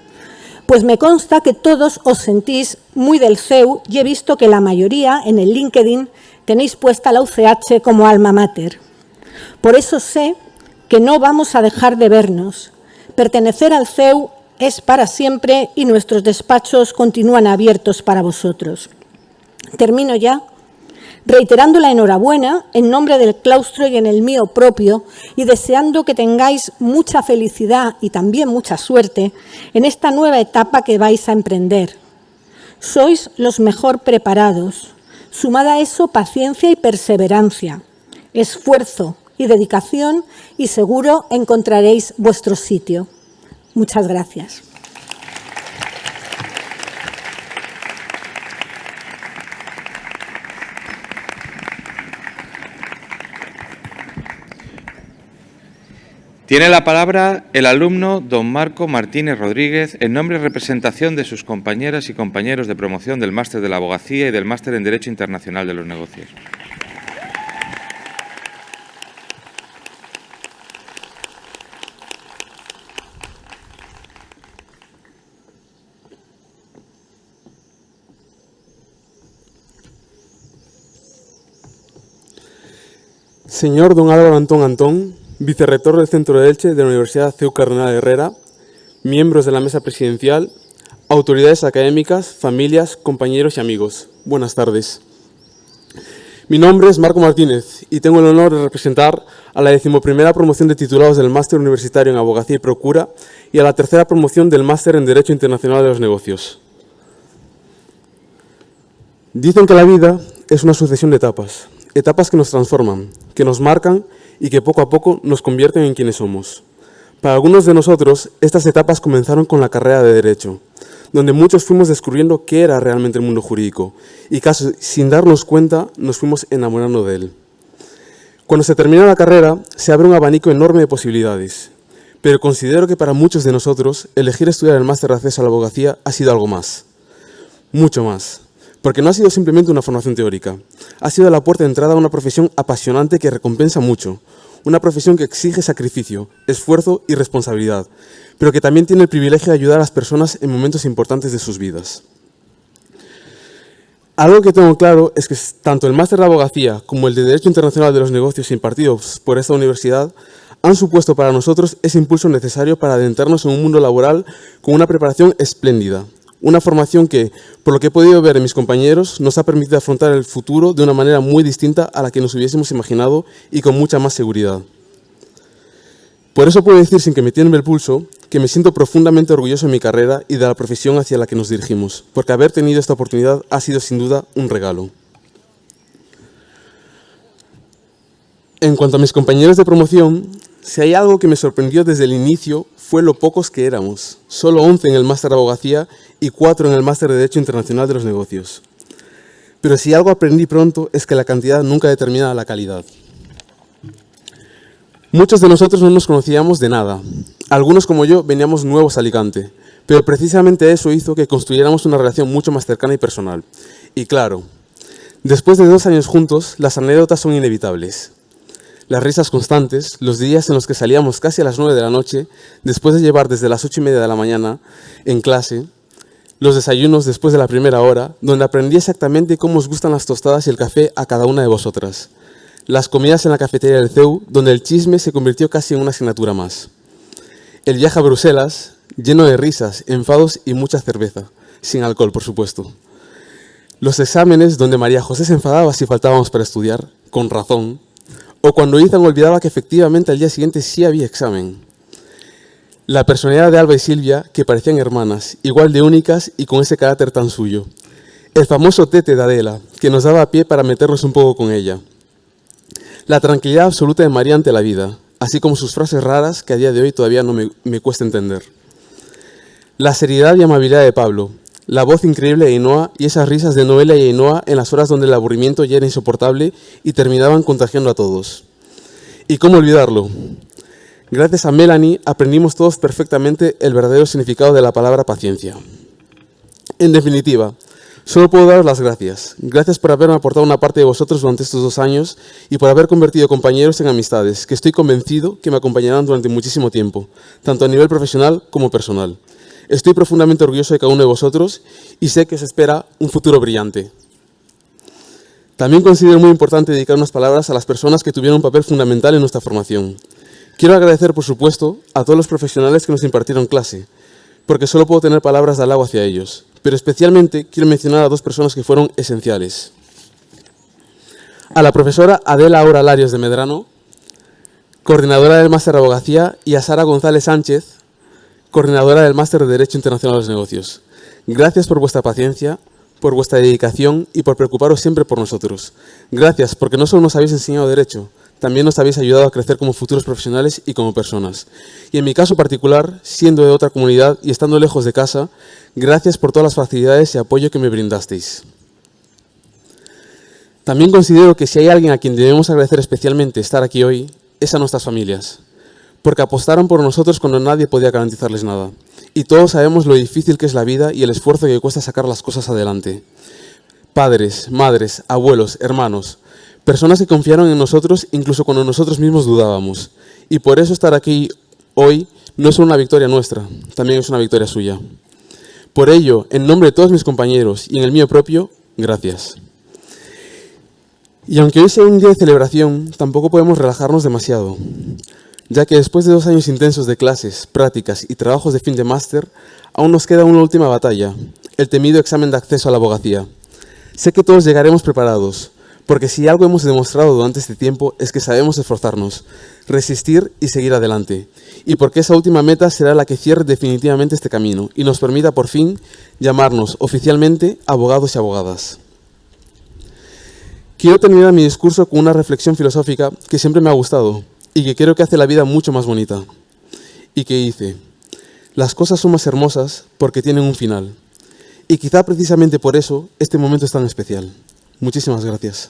pues me consta que todos os sentís muy del CEU y he visto que la mayoría en el LinkedIn tenéis puesta la UCH como alma mater. Por eso sé que no vamos a dejar de vernos. Pertenecer al CEU es para siempre y nuestros despachos continúan abiertos para vosotros. Termino ya reiterando la enhorabuena en nombre del claustro y en el mío propio y deseando que tengáis mucha felicidad y también mucha suerte en esta nueva etapa que vais a emprender. Sois los mejor preparados. Sumada a eso, paciencia y perseverancia, esfuerzo y dedicación y seguro encontraréis vuestro sitio. Muchas gracias. Tiene la palabra el alumno don Marco Martínez Rodríguez en nombre y representación de sus compañeras y compañeros de promoción del Máster de la Abogacía y del Máster en Derecho Internacional de los Negocios. Señor don Álvaro Antón Antón, vicerrector del Centro de Elche de la Universidad CEU Cardenal Herrera, miembros de la mesa presidencial, autoridades académicas, familias, compañeros y amigos. Buenas tardes. Mi nombre es Marco Martínez y tengo el honor de representar a la 11ª promoción de titulados del Máster Universitario en Abogacía y Procura y a la 3ª promoción del Máster en Derecho Internacional de los Negocios. Dicen que la vida es una sucesión de etapas, etapas que nos transforman, que nos marcan y que poco a poco nos convierten en quienes somos. Para algunos de nosotros, estas etapas comenzaron con la carrera de Derecho, donde muchos fuimos descubriendo qué era realmente el mundo jurídico y casi sin darnos cuenta nos fuimos enamorando de él. Cuando se termina la carrera, se abre un abanico enorme de posibilidades, pero considero que para muchos de nosotros elegir estudiar el máster de acceso a la abogacía ha sido algo más, mucho más, porque no ha sido simplemente una formación teórica, ha sido la puerta de entrada a una profesión apasionante que recompensa mucho, una profesión que exige sacrificio, esfuerzo y responsabilidad, pero que también tiene el privilegio de ayudar a las personas en momentos importantes de sus vidas. Algo que tengo claro es que tanto el máster de abogacía como el de Derecho Internacional de los Negocios impartidos por esta universidad han supuesto para nosotros ese impulso necesario para adentrarnos en un mundo laboral con una preparación espléndida. Una formación que, por lo que he podido ver en mis compañeros, nos ha permitido afrontar el futuro de una manera muy distinta a la que nos hubiésemos imaginado y con mucha más seguridad. Por eso puedo decir, sin que me tiemble el pulso, que me siento profundamente orgulloso de mi carrera y de la profesión hacia la que nos dirigimos, porque haber tenido esta oportunidad ha sido sin duda un regalo. En cuanto a mis compañeros de promoción, si hay algo que me sorprendió desde el inicio fue lo pocos que éramos, solo 11 en el máster de abogacía y 4 en el máster de Derecho Internacional de los Negocios. Pero si algo aprendí pronto es que la cantidad nunca determina la calidad. Muchos de nosotros no nos conocíamos de nada. Algunos como yo veníamos nuevos a Alicante, pero precisamente eso hizo que construyéramos una relación mucho más cercana y personal. Y claro, después de 2 años juntos, las anécdotas son inevitables. Las risas constantes, los días en los que salíamos casi a las 9 de la noche, después de llevar desde las 8:30 de la mañana en clase, los desayunos después de la primera hora, donde aprendí exactamente cómo os gustan las tostadas y el café a cada una de vosotras. Las comidas en la cafetería del CEU, donde el chisme se convirtió casi en una asignatura más. El viaje a Bruselas, lleno de risas, enfados y mucha cerveza, sin alcohol, por supuesto. Los exámenes, donde María José se enfadaba si faltábamos para estudiar, con razón, o cuando Ethan olvidaba que efectivamente al día siguiente sí había examen. La personalidad de Alba y Silvia, que parecían hermanas, igual de únicas y con ese carácter tan suyo. El famoso tete de Adela, que nos daba pie para meternos un poco con ella. La tranquilidad absoluta de María ante la vida, así como sus frases raras que a día de hoy todavía no me cuesta entender. La seriedad y amabilidad de Pablo, la voz increíble de Ainhoa y esas risas de Noelia y Ainhoa en las horas donde el aburrimiento ya era insoportable y terminaban contagiando a todos. ¿Y cómo olvidarlo? Gracias a Melanie aprendimos todos perfectamente el verdadero significado de la palabra paciencia. En definitiva, solo puedo daros las gracias. Gracias por haberme aportado una parte de vosotros durante estos 2 años y por haber convertido compañeros en amistades que estoy convencido que me acompañarán durante muchísimo tiempo, tanto a nivel profesional como personal. Estoy profundamente orgulloso de cada uno de vosotros y sé que os espera un futuro brillante. También considero muy importante dedicar unas palabras a las personas que tuvieron un papel fundamental en nuestra formación. Quiero agradecer, por supuesto, a todos los profesionales que nos impartieron clase, porque solo puedo tener palabras de halago hacia ellos, pero especialmente quiero mencionar a 2 personas que fueron esenciales. A la profesora Adela Aura Larios de Medrano, coordinadora del Máster de Abogacía, y a Sara González Sánchez, coordinadora del Máster de Derecho Internacional de los Negocios. Gracias por vuestra paciencia, por vuestra dedicación y por preocuparos siempre por nosotros. Gracias porque no solo nos habéis enseñado Derecho, también nos habéis ayudado a crecer como futuros profesionales y como personas. Y en mi caso particular, siendo de otra comunidad y estando lejos de casa, gracias por todas las facilidades y apoyo que me brindasteis. También considero que si hay alguien a quien debemos agradecer especialmente estar aquí hoy, es a nuestras familias, porque apostaron por nosotros cuando nadie podía garantizarles nada. Y todos sabemos lo difícil que es la vida y el esfuerzo que cuesta sacar las cosas adelante. Padres, madres, abuelos, hermanos, personas que confiaron en nosotros incluso cuando nosotros mismos dudábamos. Y por eso estar aquí hoy no es solo una victoria nuestra, también es una victoria suya. Por ello, en nombre de todos mis compañeros y en el mío propio, gracias. Y aunque hoy sea un día de celebración, tampoco podemos relajarnos demasiado, ya que después de 2 años intensos de clases, prácticas y trabajos de fin de máster, aún nos queda una última batalla, el temido examen de acceso a la abogacía. Sé que todos llegaremos preparados, porque si algo hemos demostrado durante este tiempo es que sabemos esforzarnos, resistir y seguir adelante, y porque esa última meta será la que cierre definitivamente este camino y nos permita por fin llamarnos oficialmente abogados y abogadas. Quiero terminar mi discurso con una reflexión filosófica que siempre me ha gustado y que creo que hace la vida mucho más bonita, y que dice: las cosas son más hermosas porque tienen un final, y quizá precisamente por eso este momento es tan especial. Muchísimas gracias.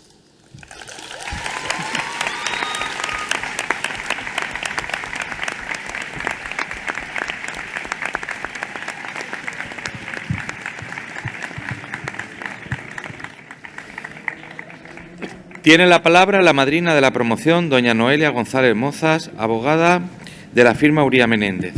Tiene la palabra la madrina de la promoción, doña Noelia González Mozas, abogada de la firma Uría Menéndez.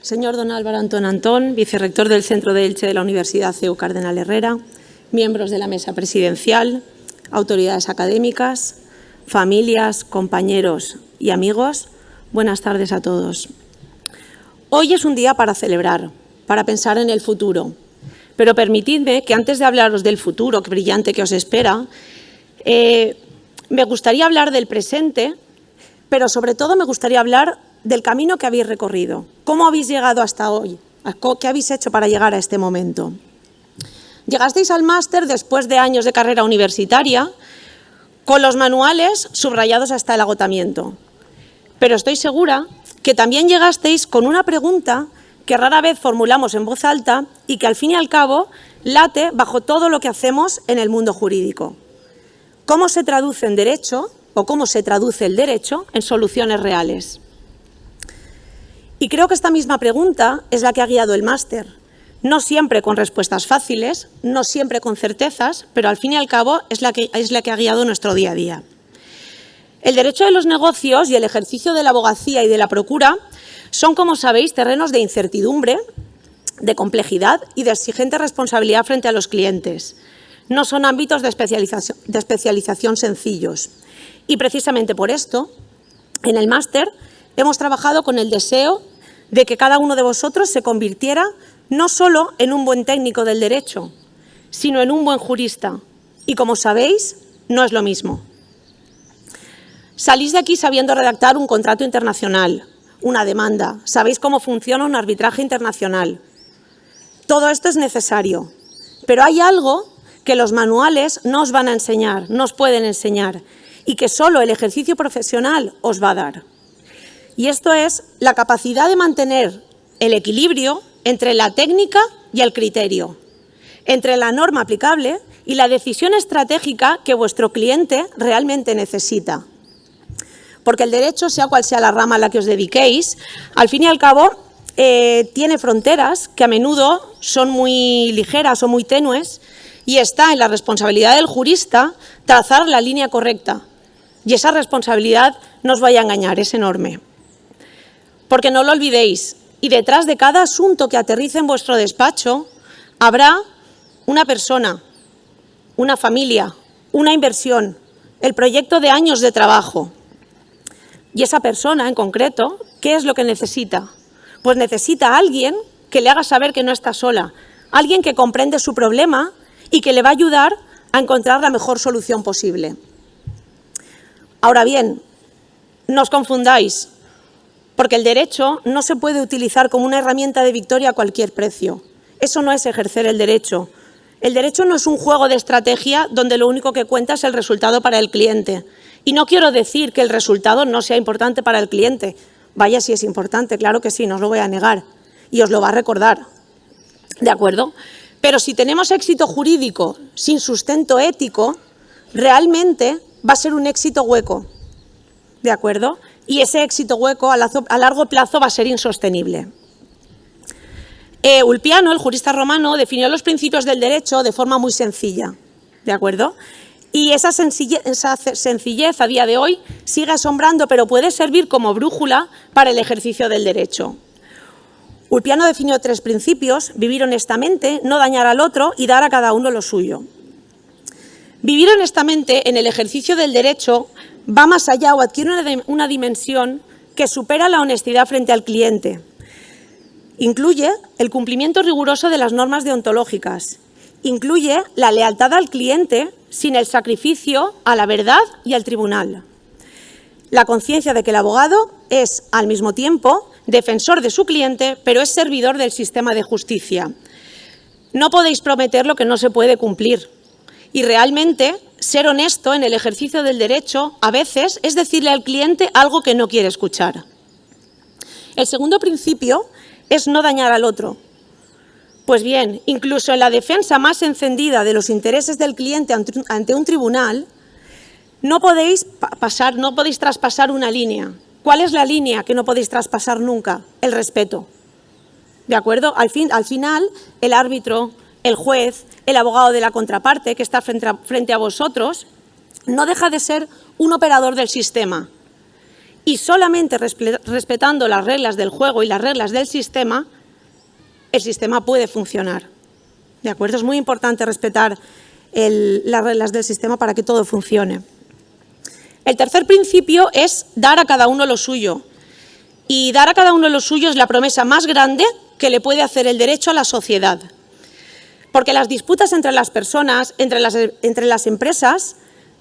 Señor don Álvaro Antón Antón, vicerrector del Centro de Elche de la Universidad CEU Cardenal Herrera, miembros de la mesa presidencial, autoridades académicas, familias, compañeros y amigos, buenas tardes a todos. Hoy es un día para celebrar, para pensar en el futuro, pero permitidme que antes de hablaros del futuro brillante que os espera, me gustaría hablar del presente, pero sobre todo me gustaría hablar del camino que habéis recorrido. ¿Cómo habéis llegado hasta hoy? ¿Qué habéis hecho para llegar a este momento? Llegasteis al máster después de años de carrera universitaria, con los manuales subrayados hasta el agotamiento. Pero estoy segura que también llegasteis con una pregunta que rara vez formulamos en voz alta y que al fin y al cabo late bajo todo lo que hacemos en el mundo jurídico. ¿Cómo se traduce en derecho o cómo se traduce el derecho en soluciones reales? Y creo que esta misma pregunta es la que ha guiado el máster. No siempre con respuestas fáciles, no siempre con certezas, pero al fin y al cabo es la que ha guiado nuestro día a día. El derecho de los negocios y el ejercicio de la abogacía y de la procura son, como sabéis, terrenos de incertidumbre, de complejidad y de exigente responsabilidad frente a los clientes. No son ámbitos de especialización sencillos. Y precisamente por esto, en el máster hemos trabajado con el deseo de que cada uno de vosotros se convirtiera no solo en un buen técnico del derecho, sino en un buen jurista. Y como sabéis, no es lo mismo. Salís de aquí sabiendo redactar un contrato internacional, una demanda, sabéis cómo funciona un arbitraje internacional. Todo esto es necesario, pero hay algo que los manuales no os van a enseñar, no os pueden enseñar, y que solo el ejercicio profesional os va a dar. Y esto es la capacidad de mantener el equilibrio entre la técnica y el criterio, entre la norma aplicable y la decisión estratégica que vuestro cliente realmente necesita. Porque el derecho, sea cual sea la rama a la que os dediquéis, al fin y al cabo tiene fronteras que a menudo son muy ligeras o muy tenues y está en la responsabilidad del jurista trazar la línea correcta. Y esa responsabilidad, no os vaya a engañar, es enorme. Porque no lo olvidéis, y detrás de cada asunto que aterrice en vuestro despacho habrá una persona, una familia, una inversión, el proyecto de años de trabajo. Y esa persona en concreto, ¿qué es lo que necesita? Pues necesita a alguien que le haga saber que no está sola, alguien que comprende su problema y que le va a ayudar a encontrar la mejor solución posible. Ahora bien, no os confundáis, porque el derecho no se puede utilizar como una herramienta de victoria a cualquier precio. Eso no es ejercer el derecho. El derecho no es un juego de estrategia donde lo único que cuenta es el resultado para el cliente. Y no quiero decir que el resultado no sea importante para el cliente. Vaya si es importante, claro que sí, no os lo voy a negar. Y os lo va a recordar. ¿De acuerdo? Pero si tenemos éxito jurídico sin sustento ético, realmente va a ser un éxito hueco. ¿De acuerdo? Y ese éxito hueco a largo plazo va a ser insostenible. Ulpiano, el jurista romano, definió los principios del derecho de forma muy sencilla. ¿De acuerdo? Y esa sencillez a día de hoy sigue asombrando, pero puede servir como brújula para el ejercicio del derecho. Ulpiano definió 3 principios: vivir honestamente, no dañar al otro y dar a cada uno lo suyo. Vivir honestamente en el ejercicio del derecho va más allá o adquiere una dimensión que supera la honestidad frente al cliente. Incluye el cumplimiento riguroso de las normas deontológicas. Incluye la lealtad al cliente sin el sacrificio a la verdad y al tribunal. La conciencia de que el abogado es, al mismo tiempo, defensor de su cliente, pero es servidor del sistema de justicia. No podéis prometer lo que no se puede cumplir. Y realmente, ser honesto en el ejercicio del derecho, a veces, es decirle al cliente algo que no quiere escuchar. El segundo principio es no dañar al otro. Pues bien, incluso en la defensa más encendida de los intereses del cliente ante un tribunal, no podéis traspasar una línea. ¿Cuál es la línea que no podéis traspasar nunca? El respeto. ¿De acuerdo? Al final, el árbitro, el juez, el abogado de la contraparte que está frente a vosotros, no deja de ser un operador del sistema. Y solamente respetando las reglas del juego y las reglas del sistema, el sistema puede funcionar. ¿De acuerdo? Es muy importante respetar las reglas del sistema para que todo funcione. El tercer principio es dar a cada uno lo suyo. Y dar a cada uno lo suyo es la promesa más grande que le puede hacer el derecho a la sociedad. Porque las disputas entre las personas, entre las empresas,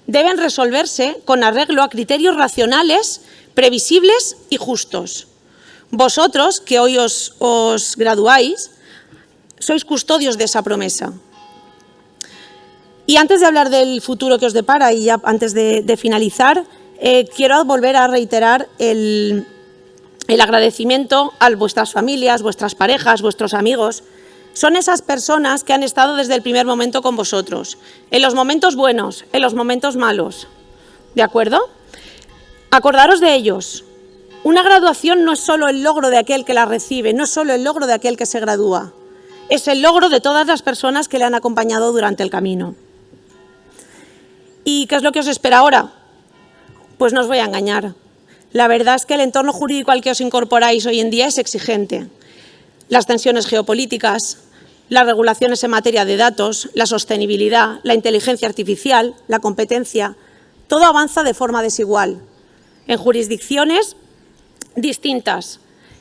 deben resolverse con arreglo a criterios racionales, previsibles y justos. Vosotros, que hoy os graduáis, sois custodios de esa promesa. Y antes de hablar del futuro que os depara y ya antes de finalizar, quiero volver a reiterar el agradecimiento a vuestras familias, vuestras parejas, vuestros amigos. Son esas personas que han estado desde el primer momento con vosotros, en los momentos buenos, en los momentos malos. ¿De acuerdo? Acordaros de ellos. Una graduación no es solo el logro de aquel que la recibe, no es solo el logro de aquel que se gradúa. Es el logro de todas las personas que le han acompañado durante el camino. ¿Y qué es lo que os espera ahora? Pues no os voy a engañar. La verdad es que el entorno jurídico al que os incorporáis hoy en día es exigente. Las tensiones geopolíticas, las regulaciones en materia de datos, la sostenibilidad, la inteligencia artificial, la competencia, todo avanza de forma desigual, en jurisdicciones distintas.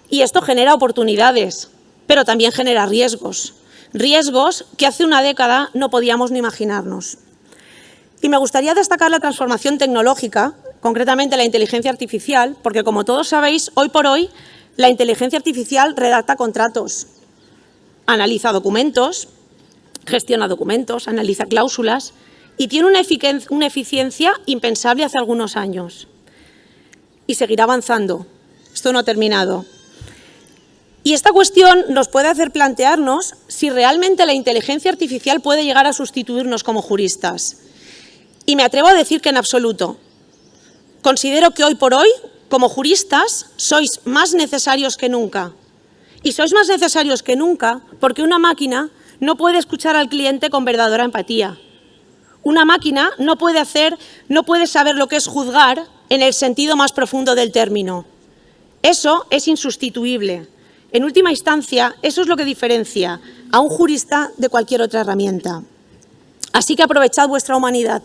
Y esto genera oportunidades, pero también genera riesgos. Riesgos que hace una década no podíamos ni imaginarnos. Y me gustaría destacar la transformación tecnológica, concretamente la inteligencia artificial, porque como todos sabéis, hoy por hoy, la inteligencia artificial redacta contratos, analiza documentos, gestiona documentos, analiza cláusulas y tiene una eficiencia impensable hace algunos años. Y seguirá avanzando. Esto no ha terminado. Y esta cuestión nos puede hacer plantearnos si realmente la inteligencia artificial puede llegar a sustituirnos como juristas. Y me atrevo a decir que en absoluto. Considero que hoy por hoy, como juristas, sois más necesarios que nunca. Y sois más necesarios que nunca porque una máquina no puede escuchar al cliente con verdadera empatía. Una máquina no puede saber lo que es juzgar en el sentido más profundo del término. Eso es insustituible. En última instancia, eso es lo que diferencia a un jurista de cualquier otra herramienta. Así que aprovechad vuestra humanidad.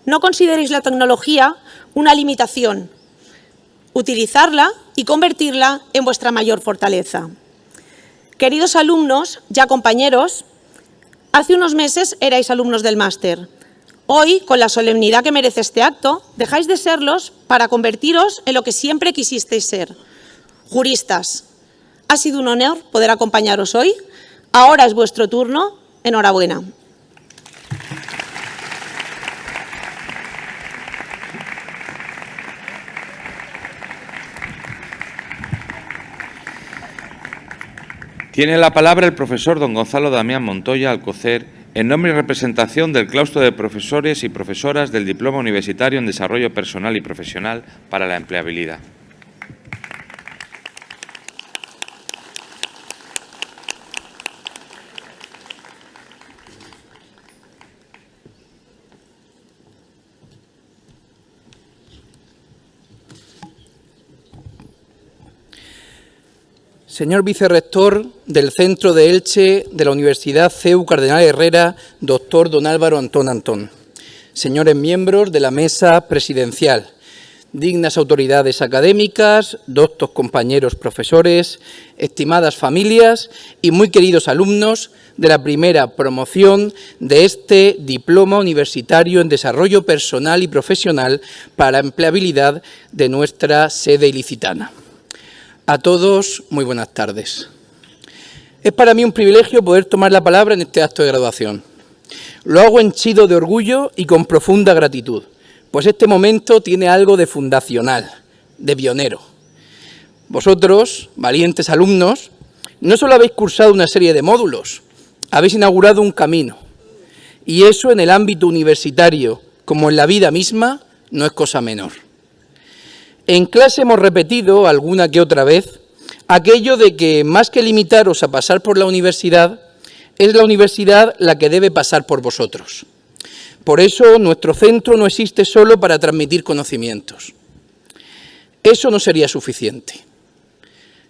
No consideréis la tecnología una limitación. Utilizarla y convertirla en vuestra mayor fortaleza. Queridos alumnos, ya compañeros, hace unos meses erais alumnos del máster. Hoy, con la solemnidad que merece este acto, dejáis de serlos para convertiros en lo que siempre quisisteis ser, juristas. Ha sido un honor poder acompañaros hoy. Ahora es vuestro turno. Enhorabuena. Tiene la palabra el profesor don Gonzalo Damián Montoya Alcocer, en nombre y representación del claustro de profesores y profesoras del Diploma Universitario en Desarrollo Personal y Profesional para la Empleabilidad. Señor vicerrector del Centro de Elche de la Universidad CEU Cardenal Herrera, doctor don Álvaro Antón Antón. Señores miembros de la mesa presidencial, dignas autoridades académicas, doctos compañeros profesores, estimadas familias y muy queridos alumnos de la primera promoción de este diploma universitario en desarrollo personal y profesional para la empleabilidad de nuestra sede ilicitana. A todos, muy buenas tardes. Es para mí un privilegio poder tomar la palabra en este acto de graduación. Lo hago henchido de orgullo y con profunda gratitud, pues este momento tiene algo de fundacional, de pionero. Vosotros, valientes alumnos, no solo habéis cursado una serie de módulos, habéis inaugurado un camino. Y eso en el ámbito universitario, como en la vida misma, no es cosa menor. En clase hemos repetido alguna que otra vez aquello de que más que limitaros a pasar por la universidad, es la universidad la que debe pasar por vosotros. Por eso nuestro centro no existe solo para transmitir conocimientos. Eso no sería suficiente.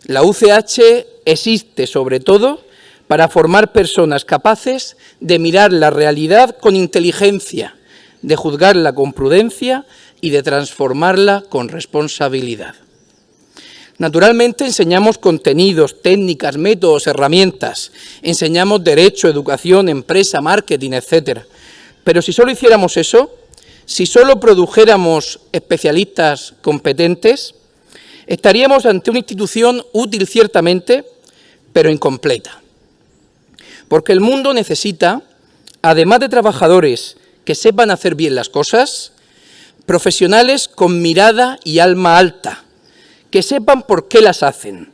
La UCH existe sobre todo para formar personas capaces de mirar la realidad con inteligencia, de juzgarla con prudencia y de transformarla con responsabilidad. Naturalmente enseñamos contenidos, técnicas, métodos, herramientas, enseñamos derecho, educación, empresa, marketing, etc. Pero si solo hiciéramos eso, si solo produjéramos especialistas competentes, estaríamos ante una institución útil ciertamente, pero incompleta. Porque el mundo necesita, además de trabajadores que sepan hacer bien las cosas, profesionales con mirada y alma alta, que sepan por qué las hacen,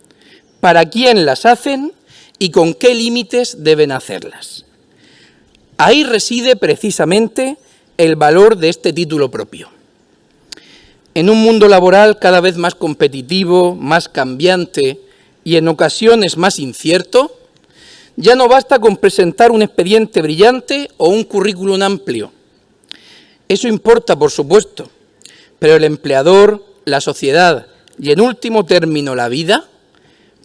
para quién las hacen y con qué límites deben hacerlas. Ahí reside precisamente el valor de este título propio. En un mundo laboral cada vez más competitivo, más cambiante y en ocasiones más incierto, ya no basta con presentar un expediente brillante o un currículum amplio. Eso importa, por supuesto, pero el empleador, la sociedad y, en último término, la vida,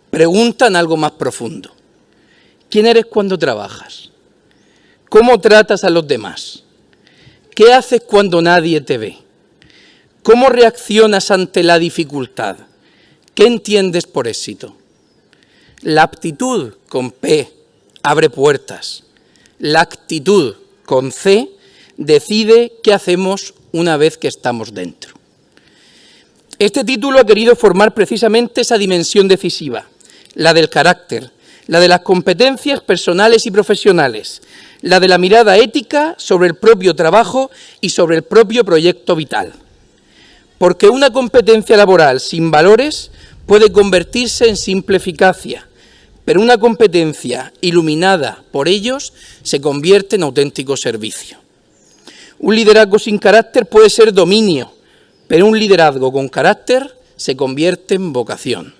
preguntan algo más profundo. ¿Quién eres cuando trabajas? ¿Cómo tratas a los demás? ¿Qué haces cuando nadie te ve? ¿Cómo reaccionas ante la dificultad? ¿Qué entiendes por éxito? La aptitud, con P, abre puertas. La actitud, con C, decide qué hacemos una vez que estamos dentro. Este título ha querido formar precisamente esa dimensión decisiva, la del carácter, la de las competencias personales y profesionales, la de la mirada ética sobre el propio trabajo y sobre el propio proyecto vital. Porque una competencia laboral sin valores puede convertirse en simple eficacia, pero una competencia iluminada por ellos se convierte en auténtico servicio. Un liderazgo sin carácter puede ser dominio, pero un liderazgo con carácter se convierte en vocación.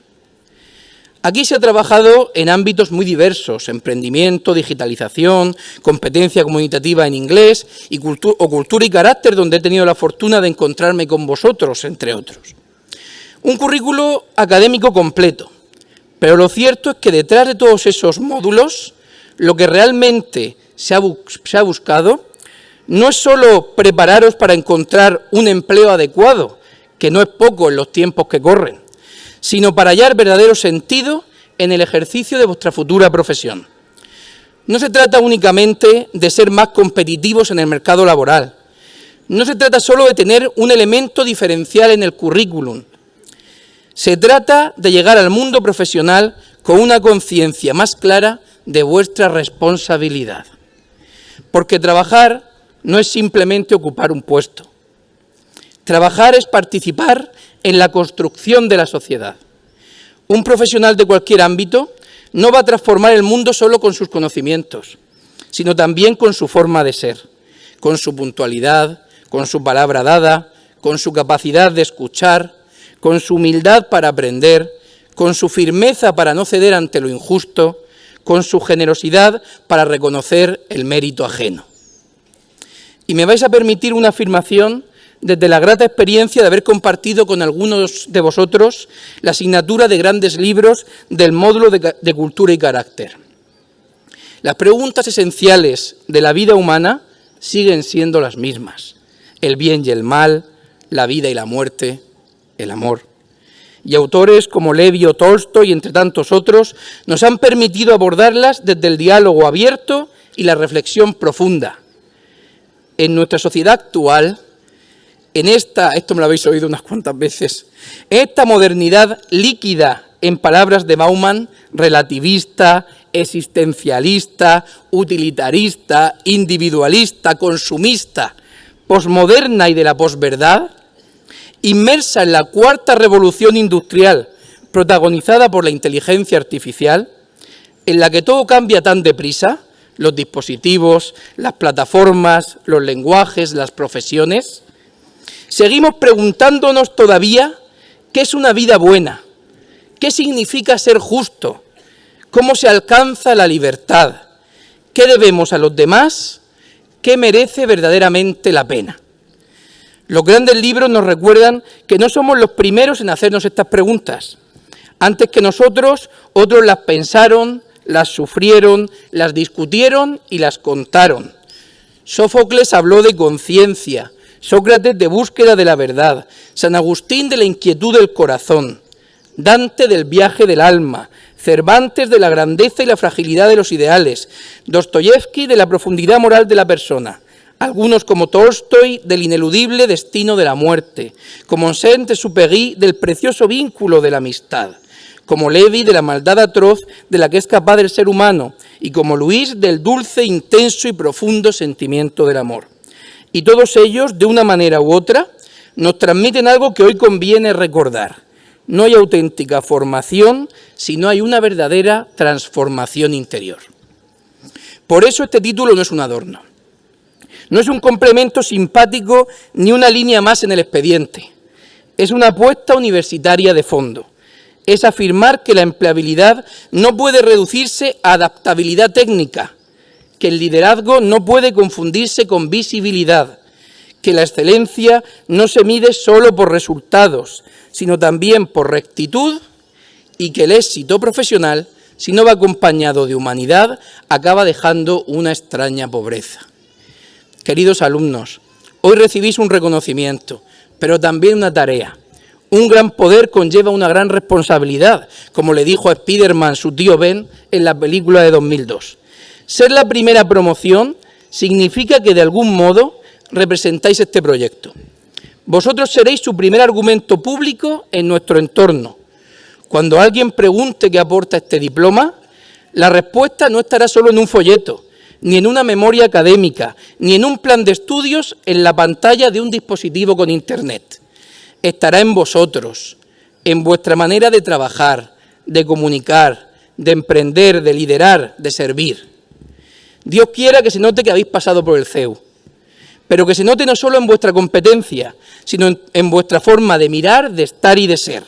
Aquí se ha trabajado en ámbitos muy diversos: emprendimiento, digitalización, competencia comunicativa en inglés y cultura y carácter, donde he tenido la fortuna de encontrarme con vosotros, entre otros. Un currículo académico completo, pero lo cierto es que detrás de todos esos módulos, lo que realmente se ha buscado no es solo prepararos para encontrar un empleo adecuado, que no es poco en los tiempos que corren, sino para hallar verdadero sentido en el ejercicio de vuestra futura profesión. No se trata únicamente de ser más competitivos en el mercado laboral. No se trata solo de tener un elemento diferencial en el currículum. Se trata de llegar al mundo profesional con una conciencia más clara de vuestra responsabilidad. Porque trabajar no es simplemente ocupar un puesto. Trabajar es participar en la construcción de la sociedad. Un profesional de cualquier ámbito no va a transformar el mundo solo con sus conocimientos, sino también con su forma de ser, con su puntualidad, con su palabra dada, con su capacidad de escuchar, con su humildad para aprender, con su firmeza para no ceder ante lo injusto, con su generosidad para reconocer el mérito ajeno. Y me vais a permitir una afirmación desde la grata experiencia de haber compartido con algunos de vosotros la asignatura de grandes libros del módulo de Cultura y Carácter. Las preguntas esenciales de la vida humana siguen siendo las mismas: el bien y el mal, la vida y la muerte, el amor. Y autores como Levi o Tolstoy, entre tantos otros, nos han permitido abordarlas desde el diálogo abierto y la reflexión profunda. En nuestra sociedad actual, esto me lo habéis oído unas cuantas veces, esta modernidad líquida, en palabras de Bauman, relativista, existencialista, utilitarista, individualista, consumista, posmoderna y de la posverdad, inmersa en la cuarta revolución industrial protagonizada por la inteligencia artificial, en la que todo cambia tan deprisa, los dispositivos, las plataformas, los lenguajes, las profesiones, seguimos preguntándonos todavía qué es una vida buena, qué significa ser justo, cómo se alcanza la libertad, qué debemos a los demás, qué merece verdaderamente la pena. Los grandes libros nos recuerdan que no somos los primeros en hacernos estas preguntas. Antes que nosotros, otros las pensaron, las sufrieron, las discutieron y las contaron. Sófocles habló de conciencia, Sócrates de búsqueda de la verdad, San Agustín de la inquietud del corazón, Dante del viaje del alma, Cervantes de la grandeza y la fragilidad de los ideales, Dostoyevski de la profundidad moral de la persona, algunos como Tolstoy del ineludible destino de la muerte, como Saint-Exupéry del precioso vínculo de la amistad, como Levi de la maldad atroz de la que es capaz el ser humano y como Luis del dulce, intenso y profundo sentimiento del amor. Y todos ellos, de una manera u otra, nos transmiten algo que hoy conviene recordar. No hay auténtica formación si no hay una verdadera transformación interior. Por eso este título no es un adorno. No es un complemento simpático ni una línea más en el expediente. Es una apuesta universitaria de fondo. Es afirmar que la empleabilidad no puede reducirse a adaptabilidad técnica, que el liderazgo no puede confundirse con visibilidad, que la excelencia no se mide solo por resultados, sino también por rectitud, y que el éxito profesional, si no va acompañado de humanidad, acaba dejando una extraña pobreza. Queridos alumnos, hoy recibís un reconocimiento, pero también una tarea. Un gran poder conlleva una gran responsabilidad, como le dijo a Spiderman su tío Ben en la película de 2002. Ser la primera promoción significa que de algún modo representáis este proyecto. Vosotros seréis su primer argumento público en nuestro entorno. Cuando alguien pregunte qué aporta este diploma, la respuesta no estará solo en un folleto, ni en una memoria académica, ni en un plan de estudios en la pantalla de un dispositivo con Internet. Estará en vosotros, en vuestra manera de trabajar, de comunicar, de emprender, de liderar, de servir. Dios quiera que se note que habéis pasado por el CEU, pero que se note no solo en vuestra competencia, sino en vuestra forma de mirar, de estar y de ser.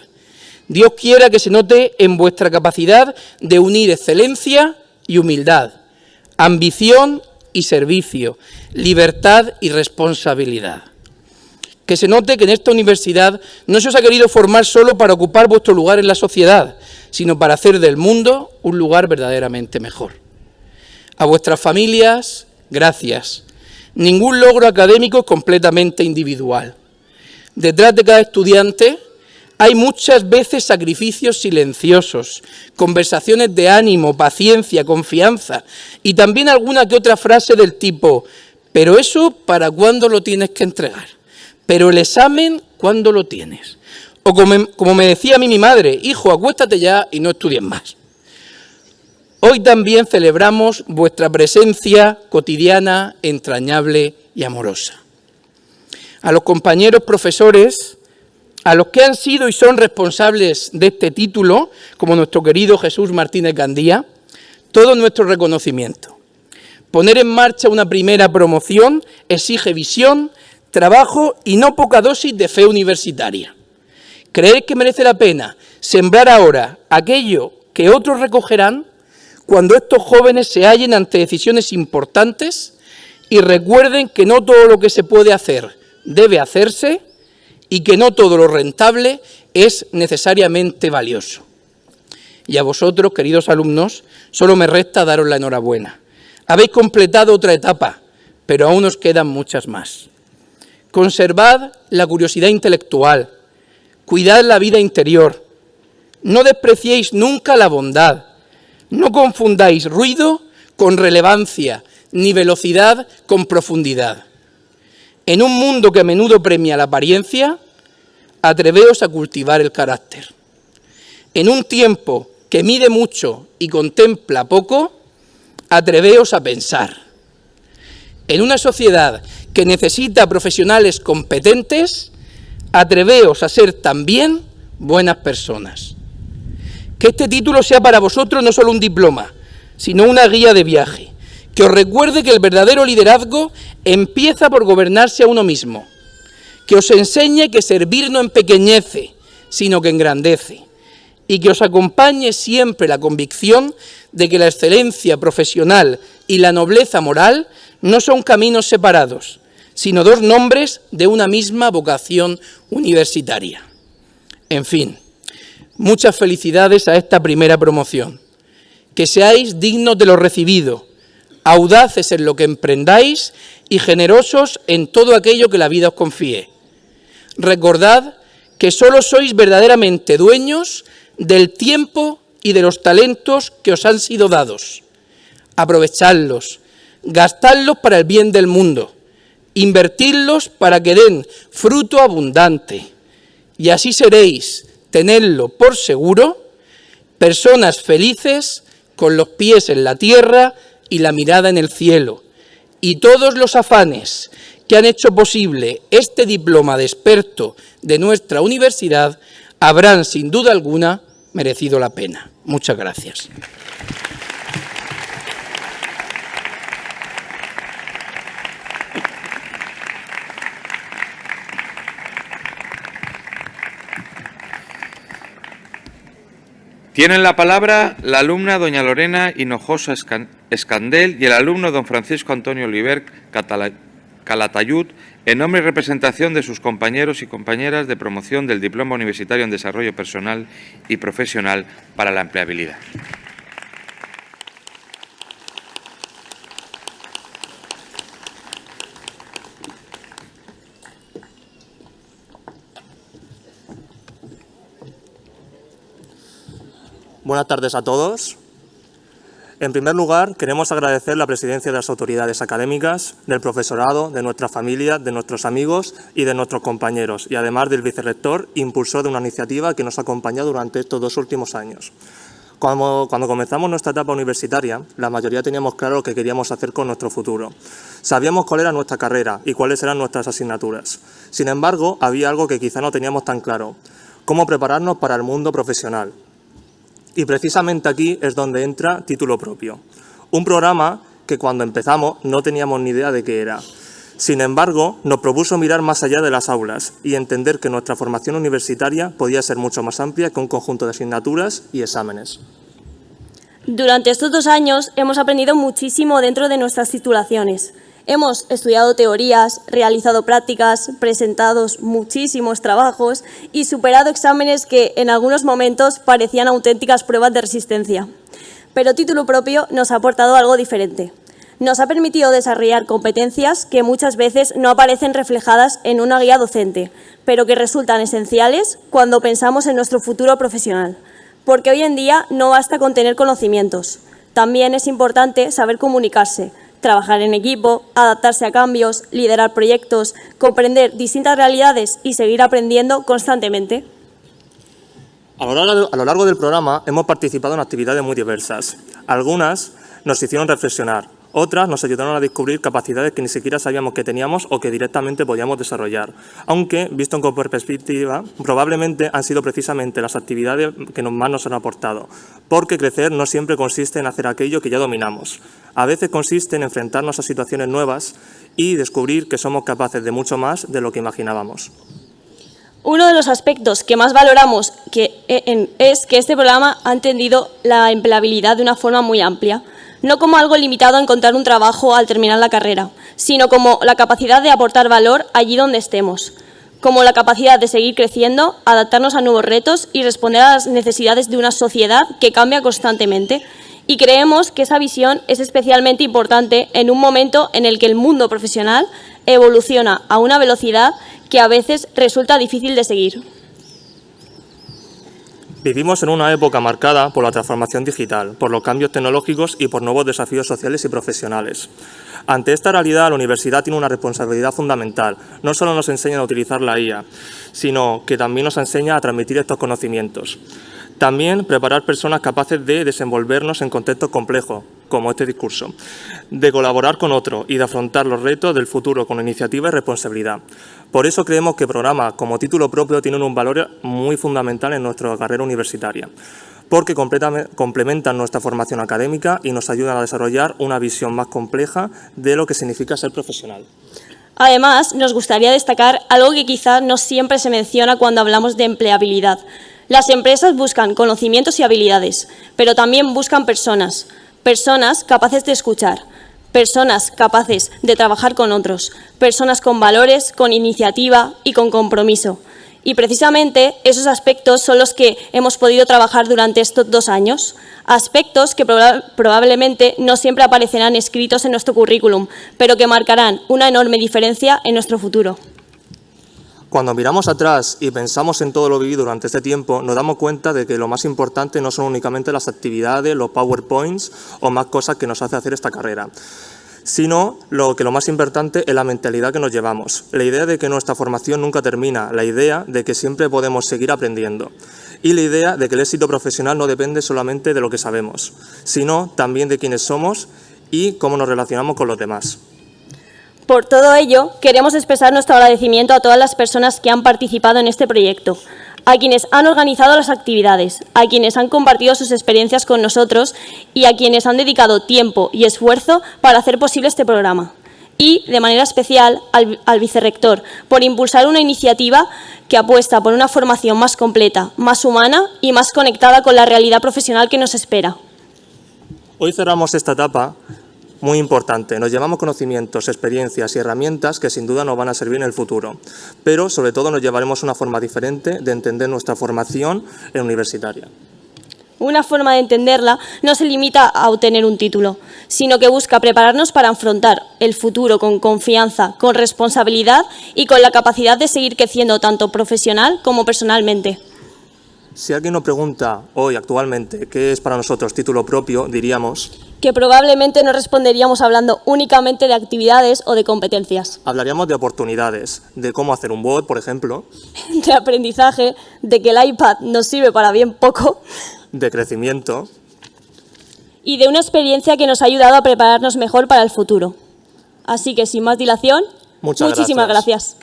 Dios quiera que se note en vuestra capacidad de unir excelencia y humildad, ambición y servicio, libertad y responsabilidad. Que se note que en esta universidad no se os ha querido formar solo para ocupar vuestro lugar en la sociedad, sino para hacer del mundo un lugar verdaderamente mejor. A vuestras familias, gracias. Ningún logro académico es completamente individual. Detrás de cada estudiante hay muchas veces sacrificios silenciosos, conversaciones de ánimo, paciencia, confianza y también alguna que otra frase del tipo: pero eso, ¿para cuándo lo tienes que entregar? Pero el examen, ¿cuándo lo tienes? O como me decía a mí mi madre: hijo, acuéstate ya y no estudies más. Hoy también celebramos vuestra presencia cotidiana, entrañable y amorosa. A los compañeros profesores, a los que han sido y son responsables de este título, como nuestro querido Jesús Martínez Gandía, todo nuestro reconocimiento. Poner en marcha una primera promoción exige visión, trabajo y no poca dosis de fe universitaria. Creer que merece la pena sembrar ahora aquello que otros recogerán cuando estos jóvenes se hallen ante decisiones importantes y recuerden que no todo lo que se puede hacer debe hacerse y que no todo lo rentable es necesariamente valioso. Y a vosotros, queridos alumnos, solo me resta daros la enhorabuena. Habéis completado otra etapa, pero aún os quedan muchas más. Conservad la curiosidad intelectual, cuidad la vida interior, no despreciéis nunca la bondad, no confundáis ruido con relevancia, ni velocidad con profundidad. En un mundo que a menudo premia la apariencia, atreveos a cultivar el carácter. En un tiempo que mide mucho y contempla poco, atreveos a pensar. En una sociedad que necesita profesionales competentes, atreveos a ser también buenas personas. Que este título sea para vosotros no solo un diploma, sino una guía de viaje, que os recuerde que el verdadero liderazgo empieza por gobernarse a uno mismo, que os enseñe que servir no empequeñece, sino que engrandece, y que os acompañe siempre la convicción de que la excelencia profesional y la nobleza moral no son caminos separados, sino dos nombres de una misma vocación universitaria. En fin, muchas felicidades a esta primera promoción. Que seáis dignos de lo recibido, audaces en lo que emprendáis y generosos en todo aquello que la vida os confíe. Recordad que solo sois verdaderamente dueños del tiempo y de los talentos que os han sido dados. Aprovechadlos, gastadlos para el bien del mundo, invertidlos para que den fruto abundante, y así seréis, tenedlo por seguro, personas felices con los pies en la tierra y la mirada en el cielo, y todos los afanes que han hecho posible este diploma de experto de nuestra universidad habrán, sin duda alguna, merecido la pena. Muchas gracias. Tienen la palabra la alumna doña Lorena Hinojosa Escandel y el alumno don Francisco Antonio Oliver Calatayud, en nombre y representación de sus compañeros y compañeras de promoción del Diploma Universitario en Desarrollo Personal y Profesional para la Empleabilidad. Buenas tardes a todos. En primer lugar, queremos agradecer la presidencia de las autoridades académicas, del profesorado, de nuestra familia, de nuestros amigos y de nuestros compañeros, y además del vicerrector, impulsor de una iniciativa que nos ha acompañado durante estos 2 últimos años. Cuando comenzamos nuestra etapa universitaria, la mayoría teníamos claro lo que queríamos hacer con nuestro futuro. Sabíamos cuál era nuestra carrera y cuáles eran nuestras asignaturas. Sin embargo, había algo que quizá no teníamos tan claro: cómo prepararnos para el mundo profesional. Y precisamente aquí es donde entra Título Propio, un programa que cuando empezamos no teníamos ni idea de qué era. Sin embargo, nos propuso mirar más allá de las aulas y entender que nuestra formación universitaria podía ser mucho más amplia que un conjunto de asignaturas y exámenes. Durante estos 2 años hemos aprendido muchísimo dentro de nuestras titulaciones. Hemos estudiado teorías, realizado prácticas, presentado muchísimos trabajos y superado exámenes que en algunos momentos parecían auténticas pruebas de resistencia. Pero Título Propio nos ha aportado algo diferente. Nos ha permitido desarrollar competencias que muchas veces no aparecen reflejadas en una guía docente, pero que resultan esenciales cuando pensamos en nuestro futuro profesional. Porque hoy en día no basta con tener conocimientos. También es importante saber comunicarse, trabajar en equipo, adaptarse a cambios, liderar proyectos, comprender distintas realidades y seguir aprendiendo constantemente. A lo largo del programa hemos participado en actividades muy diversas. Algunas nos hicieron reflexionar, otras nos ayudaron a descubrir capacidades que ni siquiera sabíamos que teníamos o que directamente podíamos desarrollar. Aunque, visto con perspectiva, probablemente han sido precisamente las actividades que más nos han aportado. Porque crecer no siempre consiste en hacer aquello que ya dominamos. A veces consiste en enfrentarnos a situaciones nuevas y descubrir que somos capaces de mucho más de lo que imaginábamos. Uno de los aspectos que más valoramos es que este programa ha entendido la empleabilidad de una forma muy amplia. no como algo limitado a encontrar un trabajo al terminar la carrera, sino como la capacidad de aportar valor allí donde estemos, como la capacidad de seguir creciendo, adaptarnos a nuevos retos y responder a las necesidades de una sociedad que cambia constantemente. Y creemos que esa visión es especialmente importante en un momento en el que el mundo profesional evoluciona a una velocidad que a veces resulta difícil de seguir. Vivimos en una época marcada por la transformación digital, por los cambios tecnológicos y por nuevos desafíos sociales y profesionales. Ante esta realidad, la universidad tiene una responsabilidad fundamental. No solo nos enseña a utilizar la IA, sino que también nos enseña a transmitir estos conocimientos. También preparar personas capaces de desenvolvernos en contextos complejos, como este discurso, de colaborar con otros y de afrontar los retos del futuro con iniciativa y responsabilidad. Por eso creemos que programas como título propio tienen un valor muy fundamental en nuestra carrera universitaria, porque complementan nuestra formación académica y nos ayudan a desarrollar una visión más compleja de lo que significa ser profesional. Además, nos gustaría destacar algo que quizás no siempre se menciona cuando hablamos de empleabilidad. Las empresas buscan conocimientos y habilidades, pero también buscan personas capaces de escuchar, personas capaces de trabajar con otros, personas con valores, con iniciativa y con compromiso. Y precisamente esos aspectos son los que hemos podido trabajar durante estos 2 años, aspectos que probablemente no siempre aparecerán escritos en nuestro currículum, pero que marcarán una enorme diferencia en nuestro futuro. Cuando miramos atrás y pensamos en todo lo vivido durante este tiempo, nos damos cuenta de que lo más importante no son únicamente las actividades, los PowerPoints o más cosas que nos hace hacer esta carrera, sino lo más importante es la mentalidad que nos llevamos, la idea de que nuestra formación nunca termina, la idea de que siempre podemos seguir aprendiendo y la idea de que el éxito profesional no depende solamente de lo que sabemos, sino también de quiénes somos y cómo nos relacionamos con los demás. Por todo ello, queremos expresar nuestro agradecimiento a todas las personas que han participado en este proyecto, a quienes han organizado las actividades, a quienes han compartido sus experiencias con nosotros y a quienes han dedicado tiempo y esfuerzo para hacer posible este programa. Y, de manera especial, al vicerrector, por impulsar una iniciativa que apuesta por una formación más completa, más humana y más conectada con la realidad profesional que nos espera. Hoy cerramos esta etapa muy importante. Nos llevamos conocimientos, experiencias y herramientas que sin duda nos van a servir en el futuro, pero sobre todo nos llevaremos una forma diferente de entender nuestra formación universitaria. Una forma de entenderla no se limita a obtener un título, sino que busca prepararnos para afrontar el futuro con confianza, con responsabilidad y con la capacidad de seguir creciendo tanto profesional como personalmente. Si alguien nos pregunta hoy, actualmente, qué es para nosotros título propio, diríamos que probablemente no responderíamos hablando únicamente de actividades o de competencias. Hablaríamos de oportunidades, de cómo hacer un bot, por ejemplo. De aprendizaje, de que el iPad nos sirve para bien poco. De crecimiento. Y de una experiencia que nos ha ayudado a prepararnos mejor para el futuro. Así que, sin más dilación, muchísimas gracias.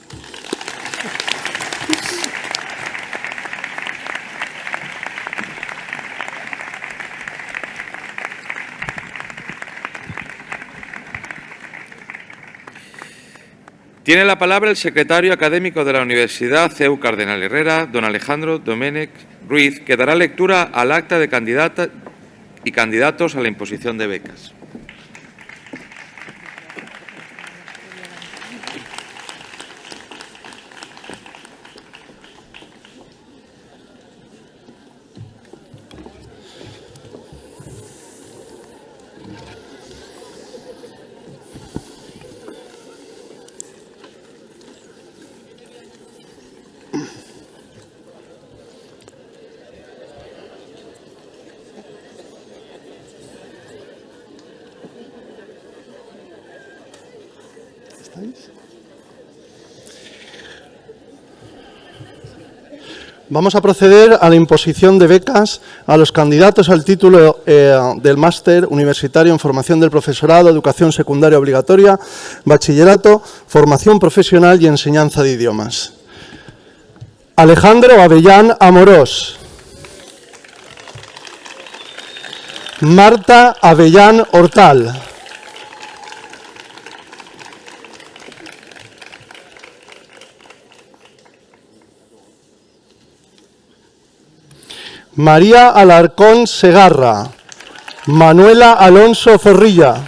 Tiene la palabra el secretario académico de la Universidad CEU Cardenal Herrera, don Alejandro Domènech Ruiz, que dará lectura al acta de candidatas y candidatos a la imposición de becas. Vamos a proceder a la imposición de becas a los candidatos al título del Máster Universitario en Formación del Profesorado, Educación Secundaria Obligatoria, Bachillerato, Formación Profesional y Enseñanza de Idiomas. Alejandro Avellán Amorós. Marta Avellán Hortal. María Alarcón Segarra. Manuela Alonso Zorrilla.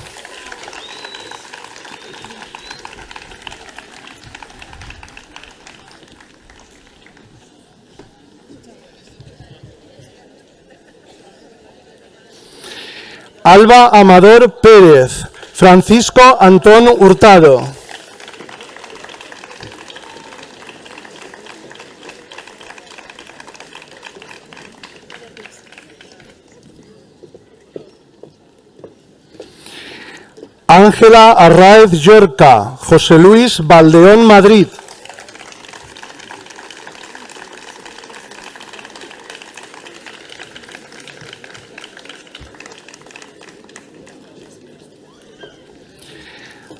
Alba Amador Pérez. Francisco Antón Hurtado. Ángela Arráez Llorca. José Luis Valdeón Madrid.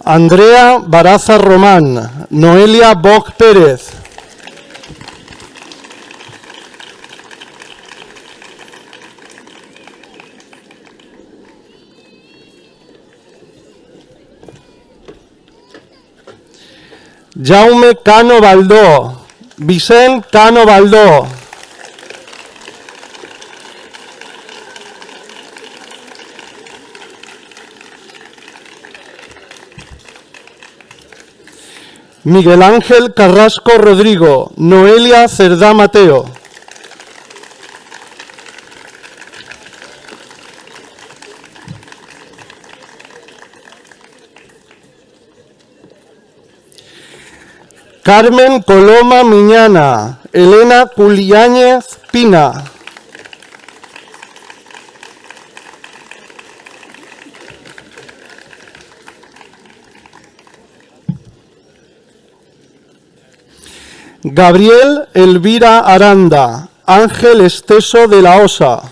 Andrea Baraza Román. Noelia Boc Pérez. Jaume Cano Baldó. Vicent Cano Baldó. Miguel Ángel Carrasco Rodrigo. Noelia Cerdá Mateo. Carmen Coloma Miñana. Elena Culiáñez Pina. Gabriel Elvira Aranda. Ángel Esteso de la Osa.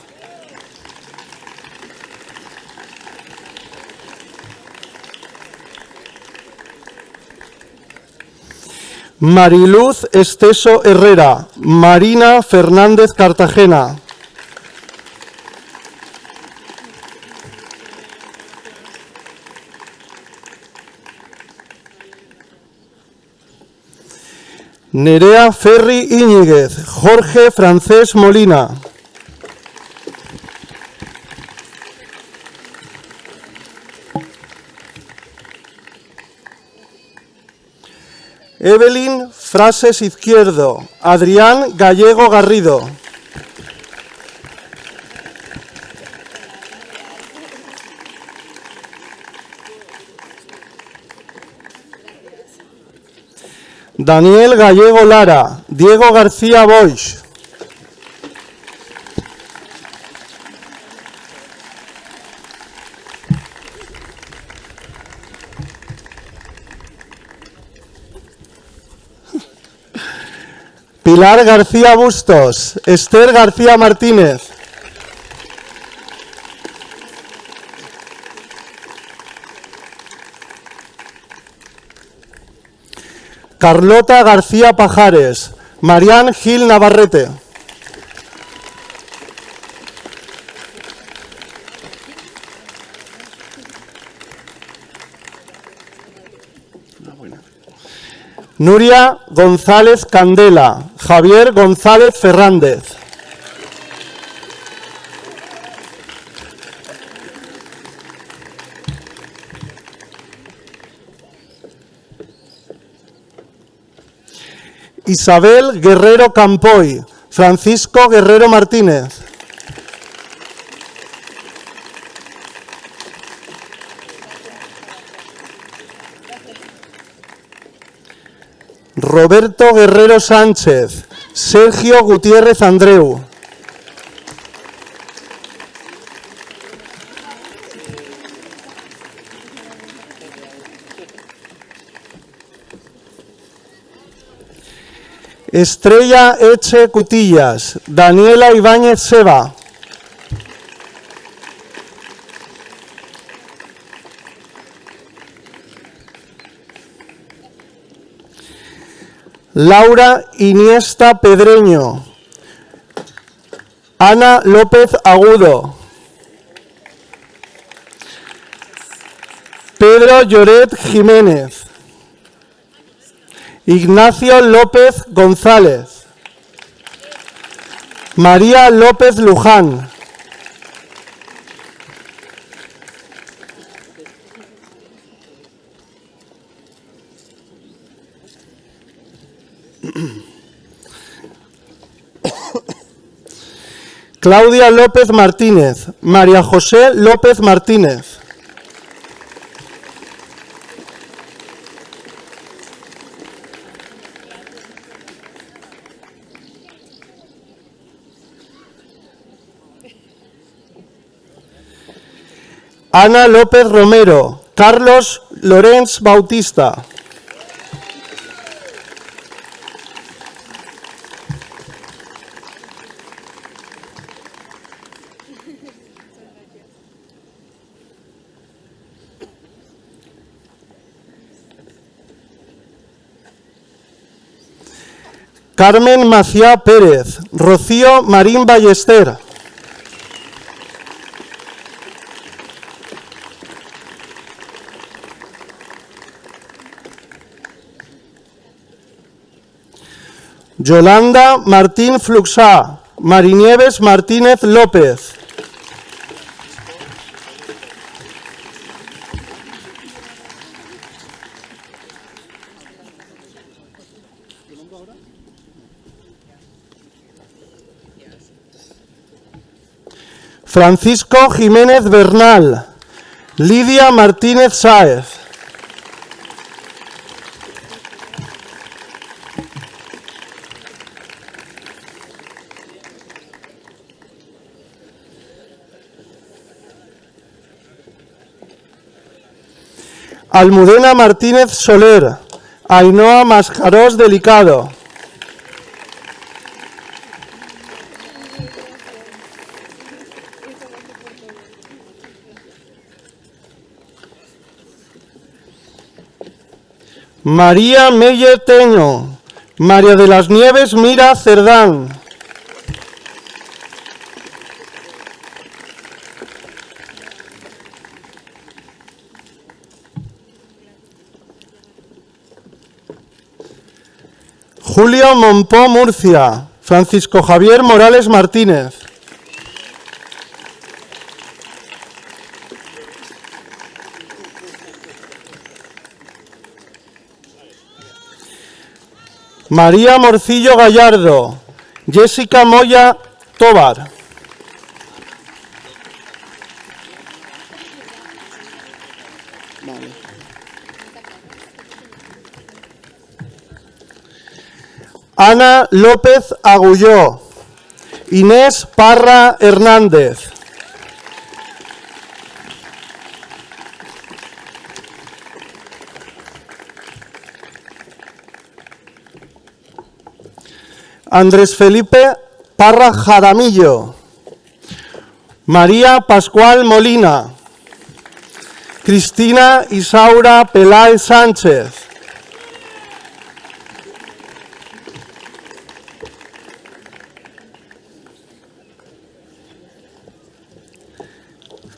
Mariluz Esteso Herrera. Marina Fernández Cartagena. Nerea Ferri Íñiguez. Jorge Francés Molina. Evelyn Frases Izquierdo. Adrián Gallego Garrido. Daniel Gallego Lara. Diego García Boix. Pilar García Bustos. Esther García Martínez. Carlota García Pajares. Marián Gil Navarrete. Nuria González Candela. Javier González Fernández. Isabel Guerrero Campoy. Francisco Guerrero Martínez. Roberto Guerrero Sánchez. Sergio Gutiérrez Andreu. Estrella Eche Cutillas. Daniela Ibáñez Seba. Laura Iniesta Pedreño. Ana López Agudo. Pedro Lloret Jiménez. Ignacio López González. María López Luján. Claudia López Martínez, María José López Martínez. Ana López Romero, Carlos Lorenz Bautista. Carmen Maciá Pérez, Rocío Marín Ballester. Yolanda Martín Fluxá, Marinieves Martínez López. Francisco Jiménez Bernal, Lidia Martínez Sáez. Almudena Martínez Soler, Ainhoa Mascarós Delicado. María Meyer Teño, María de las Nieves Mira Cerdán. Julio Monpó Murcia, Francisco Javier Morales Martínez. María Morcillo Gallardo, Jessica Moya Tobar. Ana López Agulló, Inés Parra Hernández. Andrés Felipe Parra Jaramillo, María Pascual Molina, Cristina Isaura Peláez Sánchez.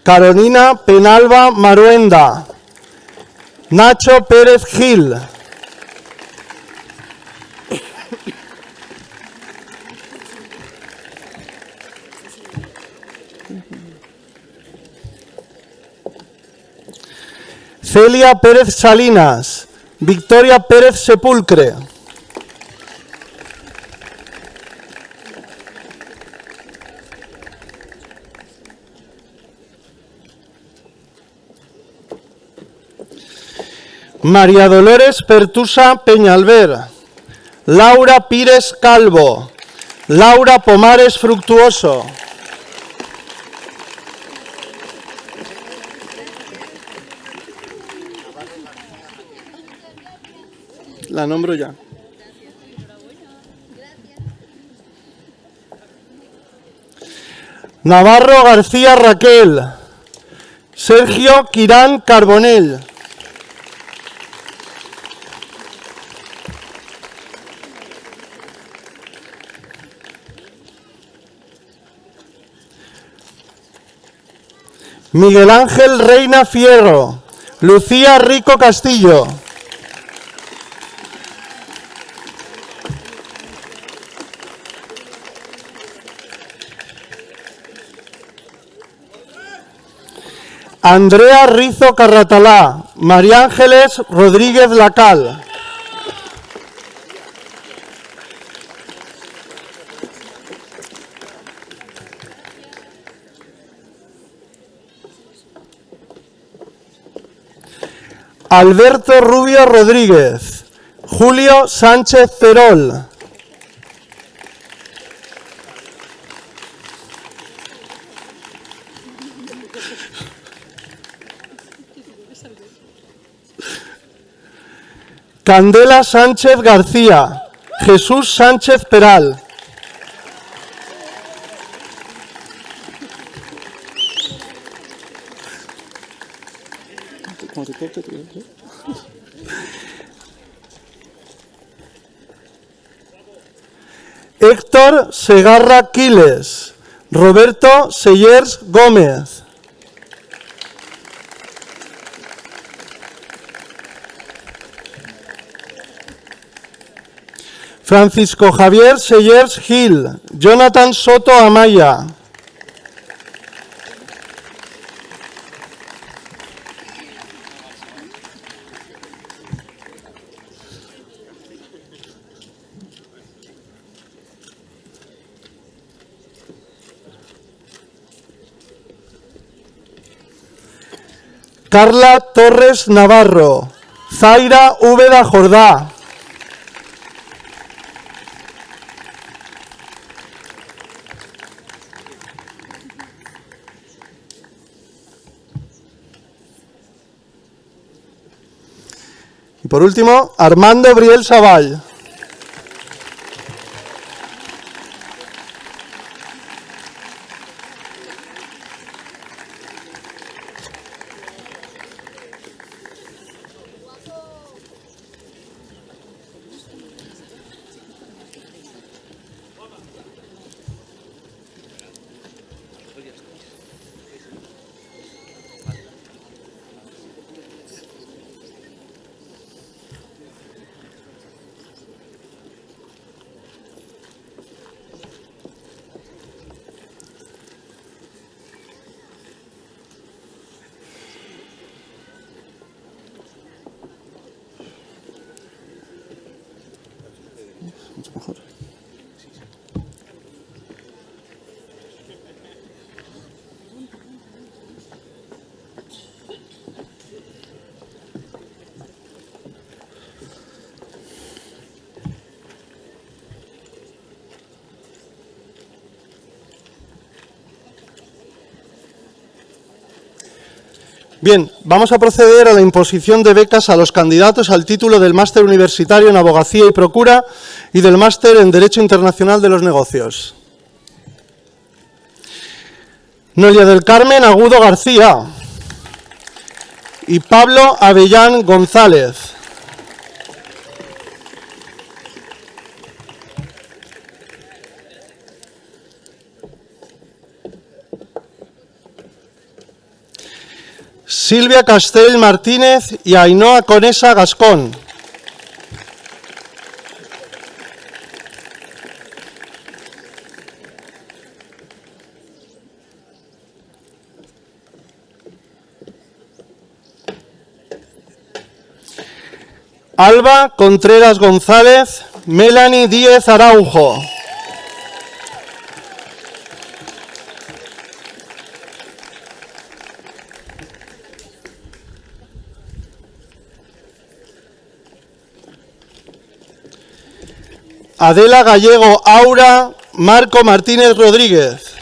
Carolina Penalba Maruenda, Nacho Pérez Gil. Celia Pérez Salinas, Victoria Pérez Sepulcre. María Dolores Pertusa Peñalver, Laura Pires Calvo, Laura Pomares Fructuoso. La nombro ya. Navarro García Raquel, Sergio Quirán Carbonell. Miguel Ángel Reina Fierro, Lucía Rico Castillo. Andrea Rizo Carratalá, María Ángeles Rodríguez Lacal. Alberto Rubio Rodríguez, Julio Sánchez Cerol, Candela Sánchez García, Jesús Sánchez Peral, Héctor Segarra Quiles, Roberto Sellers Gómez, Francisco Javier Sellers Gil, Jonathan Soto Amaya, Carla Torres Navarro, Zaira Úbeda Jordá, y por último, Armando Briel Savall. Bien, vamos a proceder a la imposición de becas a los candidatos al título del máster universitario en Abogacía y Procura y del máster en Derecho Internacional de los Negocios. Noelia del Carmen Agudo García y Pablo Avellán González. Silvia Castell Martínez y Ainhoa Conesa Gascón. Alba Contreras González, Melanie Díez Araujo. Adela Gallego Aura, Marco Martínez Rodríguez.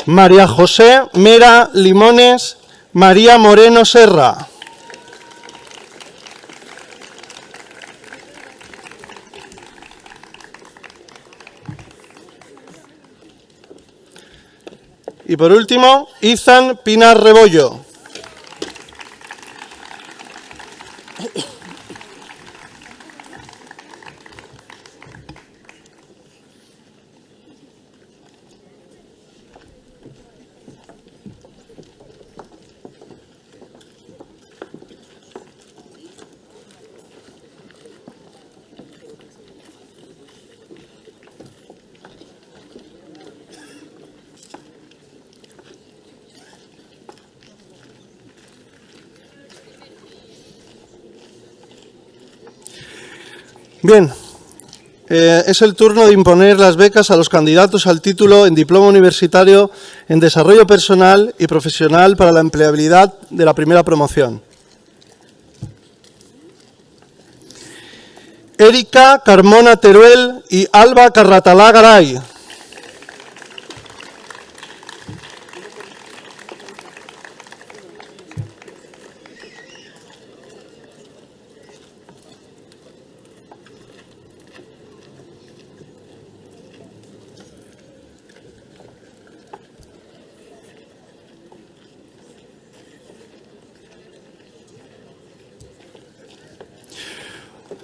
María José Mera Limones, María Moreno Serra. Y por último, Izan Pinar Rebollo. Bien, es el turno de imponer las becas a los candidatos al título en diploma universitario en desarrollo personal y profesional para la empleabilidad de la primera promoción. Erika Carmona Teruel y Alba Carratalá Garay.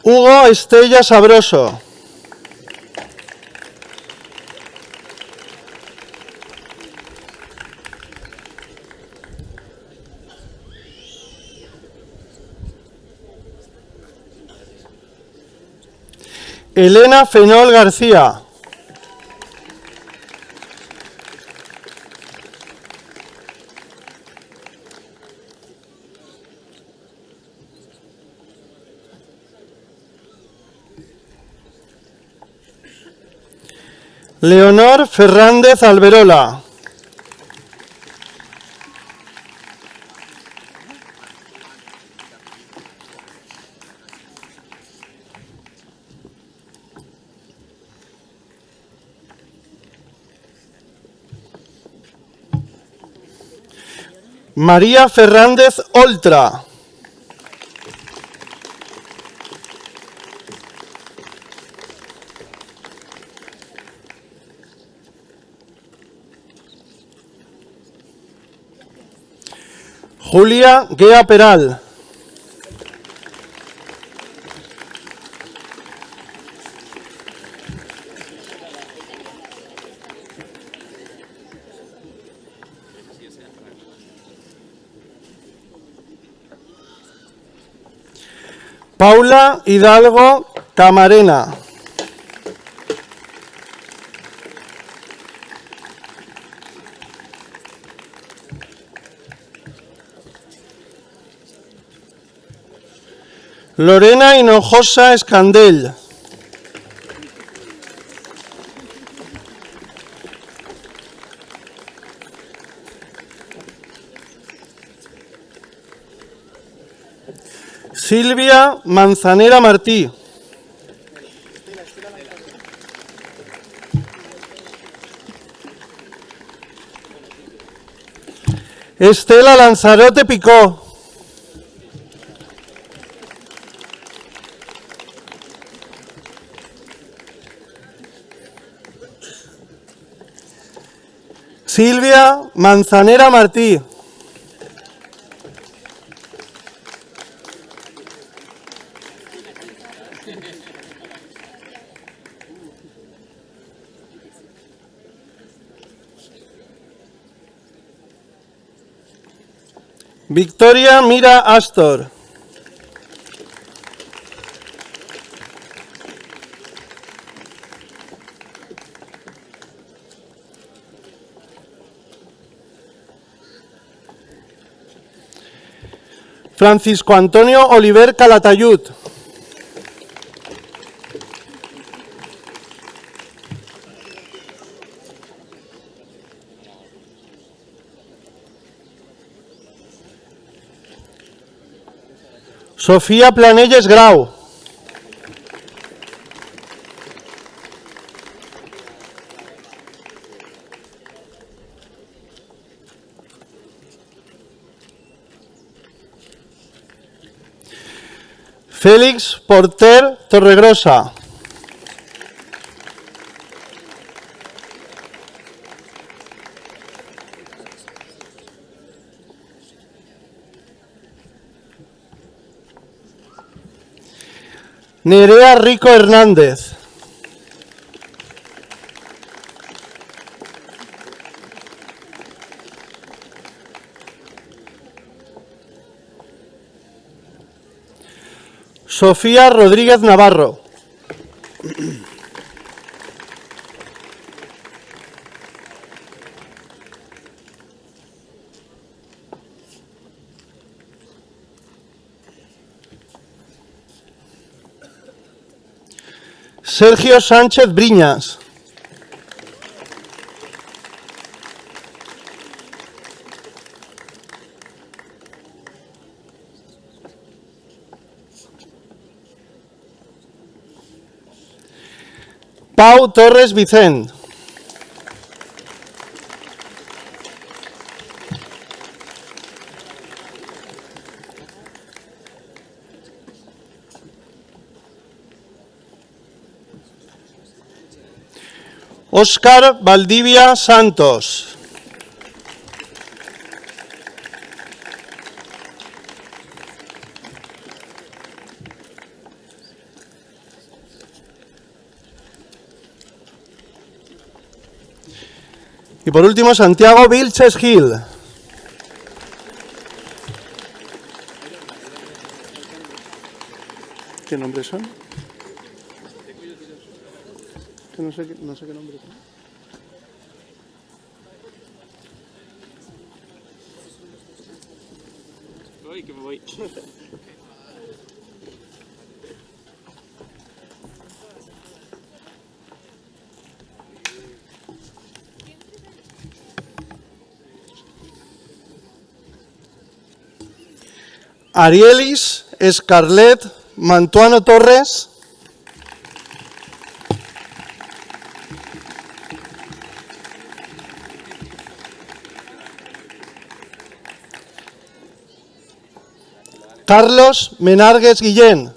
Hugo Estella Sabroso. Elena Fenol García. Leonor Fernández Alberola. María Fernández Oltra. Julia Guea Peral. Paula Hidalgo Camarena. Lorena Hinojosa Escandell. Silvia Manzanera Martí. Estela Lanzarote Picó. Silvia Manzanera Martí. Victoria Mira Astor. Francisco Antonio Oliver Calatayud. Sofía Planelles Grau. Félix Porter Torregrosa. Nerea Rico Hernández. Sofía Rodríguez Navarro. Sergio Sánchez Briñas. Pau Torres Vicent. Óscar Valdivia Santos. Y por último, Santiago Vilches Gil. ¿Qué nombres son? Que no sé qué nombres son. Ay, que me voy. Arielis Escarlet Mantuano Torres. Carlos Menargues Guillén.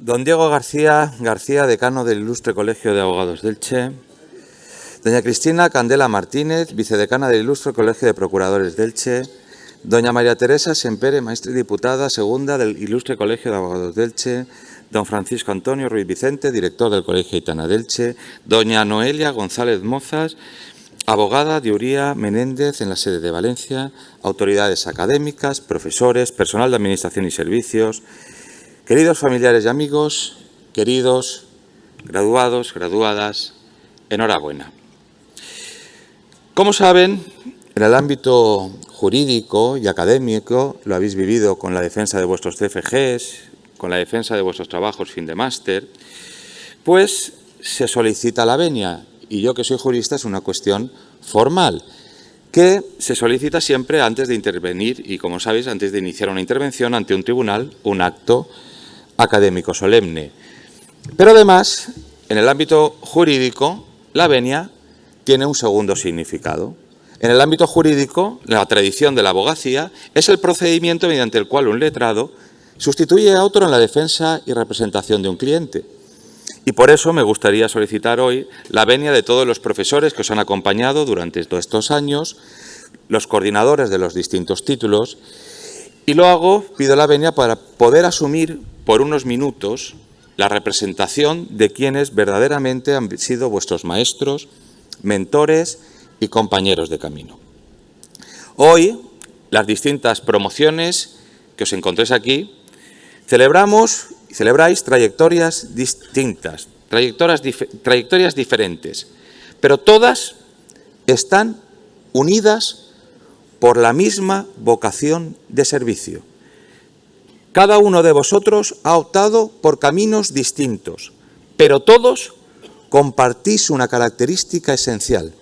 Don Diego García, decano del Ilustre Colegio de Abogados de Elche. Doña Cristina Candela Martínez, vicedecana del Ilustre Colegio de Procuradores de Elche. Doña María Teresa Sempere, maestra y diputada segunda del Ilustre Colegio de Abogados de Elche. Don Francisco Antonio Ruiz Vicente, director del Colegio Aitana de Elche. Doña Noelia González Mozas, abogada de Uría Menéndez en la sede de Valencia. Autoridades académicas, profesores, personal de Administración y Servicios. Queridos familiares y amigos, queridos graduados, graduadas, enhorabuena. Como saben, en el ámbito jurídico y académico lo habéis vivido con la defensa de vuestros CFGs, con la defensa de vuestros trabajos fin de máster, pues se solicita la venia, y yo que soy jurista es una cuestión formal, que se solicita siempre antes de intervenir y, como sabéis, antes de iniciar una intervención ante un tribunal, un acto académico solemne. Pero además, en el ámbito jurídico, la venia tiene un segundo significado. En el ámbito jurídico, la tradición de la abogacía es el procedimiento mediante el cual un letrado sustituye a otro en la defensa y representación de un cliente. Y por eso me gustaría solicitar hoy la venia de todos los profesores que os han acompañado durante todos estos años, los coordinadores de los distintos títulos, y lo hago, pido la venia para poder asumir por unos minutos la representación de quienes verdaderamente han sido vuestros maestros, mentores y compañeros de camino. Hoy, las distintas promociones que os encontréis aquí, celebramos y celebráis trayectorias distintas, trayectorias diferentes, pero todas están unidas por la misma vocación de servicio. Cada uno de vosotros ha optado por caminos distintos, pero todos compartís una característica esencial.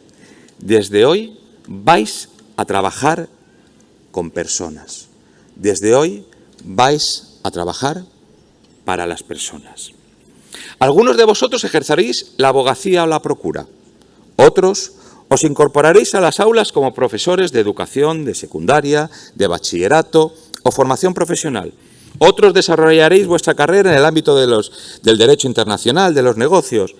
Desde hoy vais a trabajar con personas. Desde hoy vais a trabajar para las personas. Algunos de vosotros ejerceréis la abogacía o la procura. Otros os incorporaréis a las aulas como profesores de educación, de secundaria, de bachillerato o formación profesional. Otros desarrollaréis vuestra carrera en el ámbito del derecho internacional, de los negocios.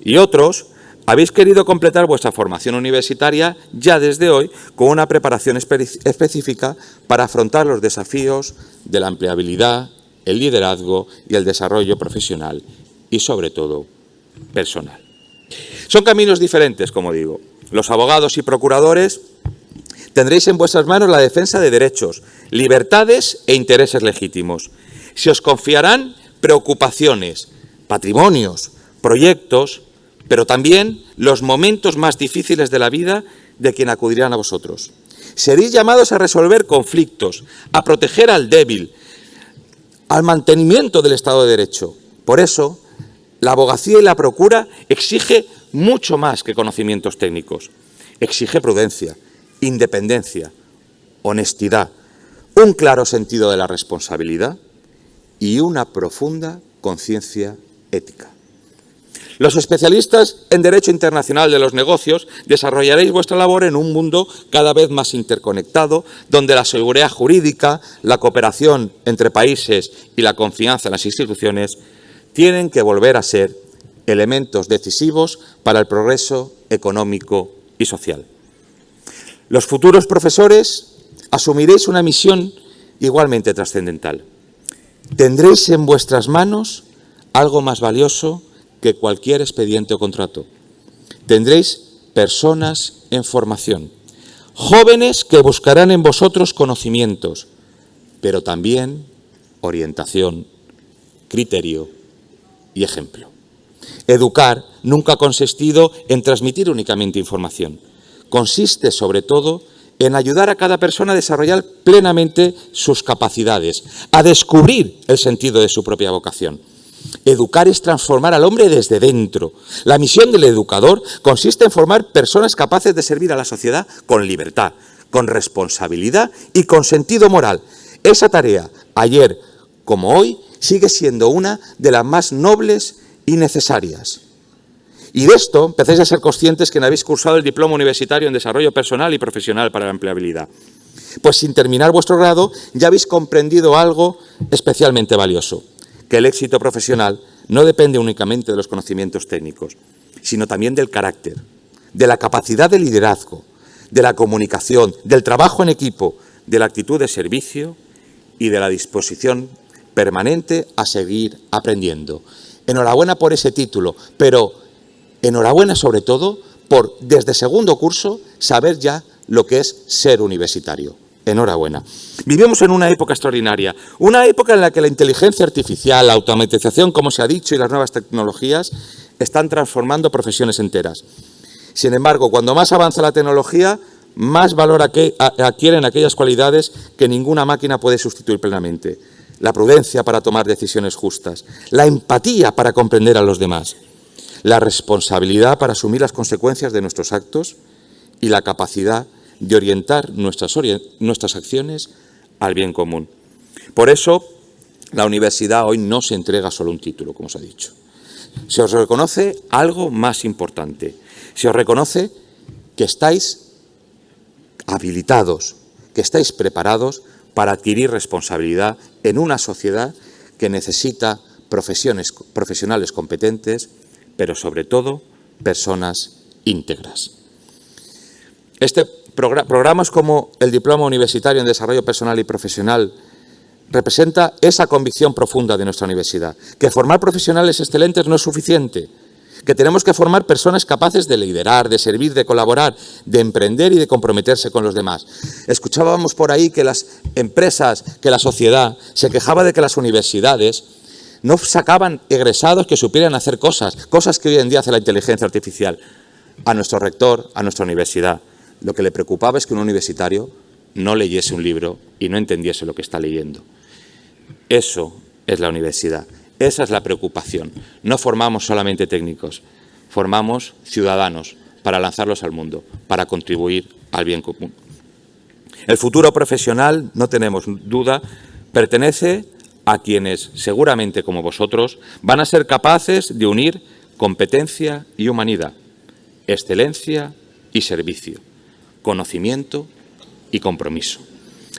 Y otros habéis querido completar vuestra formación universitaria ya desde hoy con una preparación específica para afrontar los desafíos de la empleabilidad, el liderazgo y el desarrollo profesional y, sobre todo, personal. Son caminos diferentes, como digo. Los abogados y procuradores tendréis en vuestras manos la defensa de derechos, libertades e intereses legítimos. Se os confiarán preocupaciones, patrimonios, proyectos, pero también los momentos más difíciles de la vida de quien acudirán a vosotros. Seréis llamados a resolver conflictos, a proteger al débil, al mantenimiento del Estado de Derecho. Por eso, la abogacía y la procura exige mucho más que conocimientos técnicos. Exige prudencia, independencia, honestidad, un claro sentido de la responsabilidad y una profunda conciencia ética. Los especialistas en Derecho Internacional de los Negocios desarrollaréis vuestra labor en un mundo cada vez más interconectado, donde la seguridad jurídica, la cooperación entre países y la confianza en las instituciones tienen que volver a ser elementos decisivos para el progreso económico y social. Los futuros profesores asumiréis una misión igualmente trascendental. Tendréis en vuestras manos algo más valioso que cualquier expediente o contrato. Tendréis personas en formación, jóvenes que buscarán en vosotros conocimientos, pero también orientación, criterio y ejemplo. Educar nunca ha consistido en transmitir únicamente información. Consiste, sobre todo, en ayudar a cada persona a desarrollar plenamente sus capacidades, a descubrir el sentido de su propia vocación. Educar es transformar al hombre desde dentro. La misión del educador consiste en formar personas capaces de servir a la sociedad con libertad, con responsabilidad y con sentido moral. Esa tarea, ayer como hoy, sigue siendo una de las más nobles y necesarias. Y de esto empecéis a ser conscientes que habéis cursado el diploma universitario en desarrollo personal y profesional para la empleabilidad. Pues sin terminar vuestro grado ya habéis comprendido algo especialmente valioso, que el éxito profesional no depende únicamente de los conocimientos técnicos, sino también del carácter, de la capacidad de liderazgo, de la comunicación, del trabajo en equipo, de la actitud de servicio y de la disposición permanente a seguir aprendiendo. Enhorabuena por ese título, pero enhorabuena sobre todo por, desde segundo curso, saber ya lo que es ser universitario. Enhorabuena. Vivimos en una época extraordinaria, una época en la que la inteligencia artificial, la automatización, como se ha dicho, y las nuevas tecnologías están transformando profesiones enteras. Sin embargo, cuando más avanza la tecnología, más valor adquieren aquellas cualidades que ninguna máquina puede sustituir plenamente. La prudencia para tomar decisiones justas, la empatía para comprender a los demás, la responsabilidad para asumir las consecuencias de nuestros actos y la capacidad de orientar nuestras acciones al bien común. Por eso, la universidad hoy no se entrega solo un título, como se ha dicho. Se os reconoce algo más importante. Se os reconoce que estáis habilitados, que estáis preparados para adquirir responsabilidad en una sociedad que necesita profesionales competentes, pero sobre todo personas íntegras. Programas como el Diploma Universitario en Desarrollo Personal y Profesional representa esa convicción profunda de nuestra universidad, que formar profesionales excelentes no es suficiente, que tenemos que formar personas capaces de liderar, de servir, de colaborar, de emprender y de comprometerse con los demás. Escuchábamos por ahí que las empresas, que la sociedad se quejaba de que las universidades no sacaban egresados que supieran hacer cosas que hoy en día hace la inteligencia artificial. A nuestro rector, a nuestra universidad, lo que le preocupaba es que un universitario no leyese un libro y no entendiese lo que está leyendo. Eso es la universidad. Esa es la preocupación. No formamos solamente técnicos, formamos ciudadanos para lanzarlos al mundo, para contribuir al bien común. El futuro profesional, no tenemos duda, pertenece a quienes, seguramente como vosotros, van a ser capaces de unir competencia y humanidad, excelencia y servicio, conocimiento y compromiso.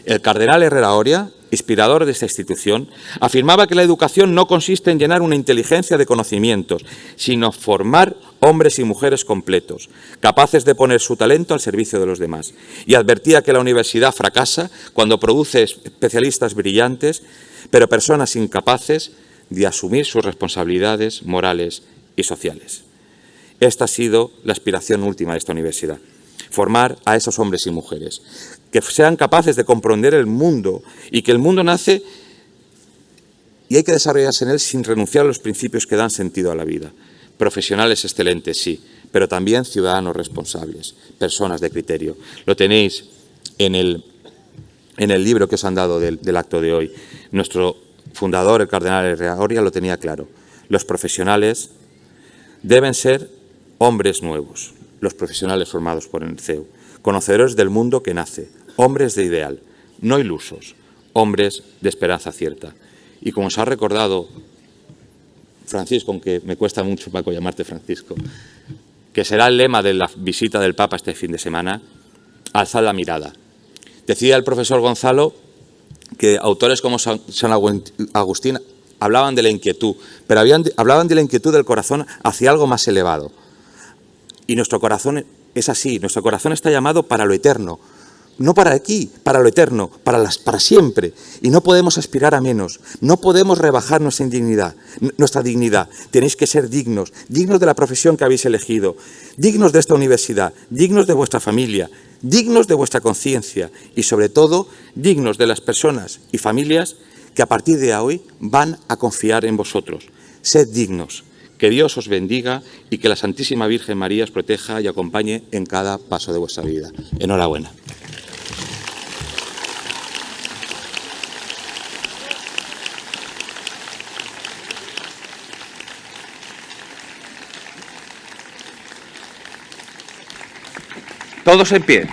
El cardenal Herrera Oria, inspirador de esta institución, afirmaba que la educación no consiste en llenar una inteligencia de conocimientos, sino formar hombres y mujeres completos, capaces de poner su talento al servicio de los demás. Y advertía que la universidad fracasa cuando produce especialistas brillantes, pero personas incapaces de asumir sus responsabilidades morales y sociales. Esta ha sido la aspiración última de esta universidad. Formar a esos hombres y mujeres, que sean capaces de comprender el mundo y que el mundo nace y hay que desarrollarse en él sin renunciar a los principios que dan sentido a la vida. Profesionales excelentes, sí, pero también ciudadanos responsables, personas de criterio. Lo tenéis en el libro que os han dado del acto de hoy. Nuestro fundador, el cardenal Herrera Oria, lo tenía claro. Los profesionales deben ser hombres nuevos. Los profesionales formados por el CEU, conocedores del mundo que nace, hombres de ideal, no ilusos, hombres de esperanza cierta. Y como os ha recordado Francisco, aunque me cuesta mucho, Paco, llamarte Francisco, que será el lema de la visita del Papa este fin de semana, alzad la mirada. Decía el profesor Gonzalo que autores como San Agustín hablaban de la inquietud, pero hablaban de la inquietud del corazón hacia algo más elevado. Y nuestro corazón es así, nuestro corazón está llamado para lo eterno, no para aquí, para lo eterno, para siempre. Y no podemos aspirar a menos, no podemos rebajar nuestra dignidad. Tenéis que ser dignos de la profesión que habéis elegido, dignos de esta universidad, dignos de vuestra familia, dignos de vuestra conciencia y sobre todo dignos de las personas y familias que a partir de hoy van a confiar en vosotros. Sed dignos. Que Dios os bendiga y que la Santísima Virgen María os proteja y acompañe en cada paso de vuestra vida. Enhorabuena. Todos en pie.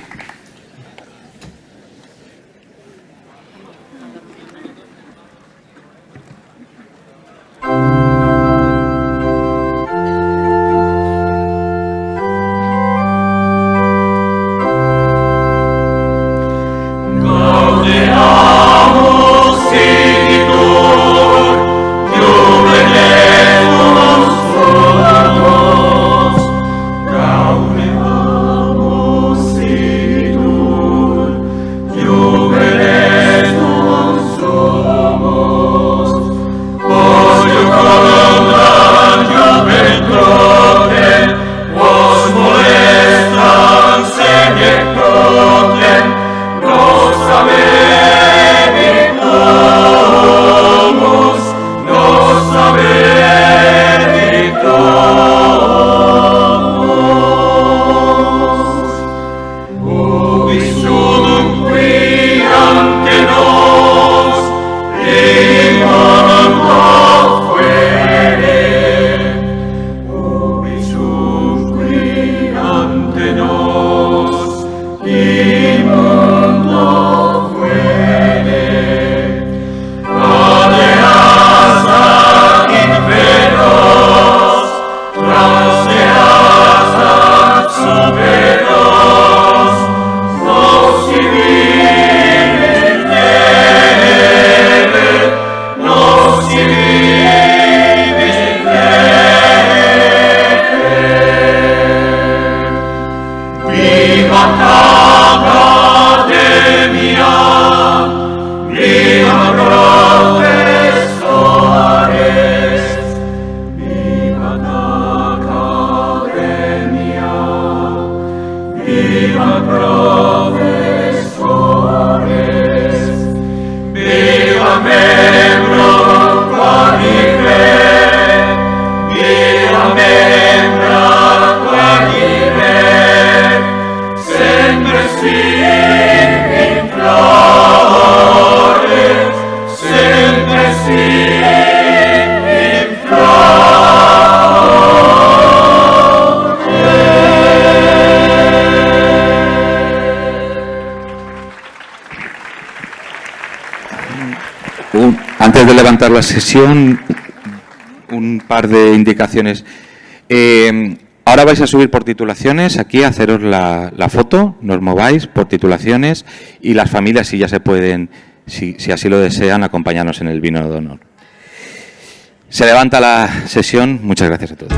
Gaudeamus Antes de levantar la sesión, un par de indicaciones. Ahora vais a subir por titulaciones, aquí a haceros la foto, nos mováis por titulaciones y las familias, si ya se pueden, si así lo desean, acompañarnos en el vino de honor. Se levanta la sesión. Muchas gracias a todos.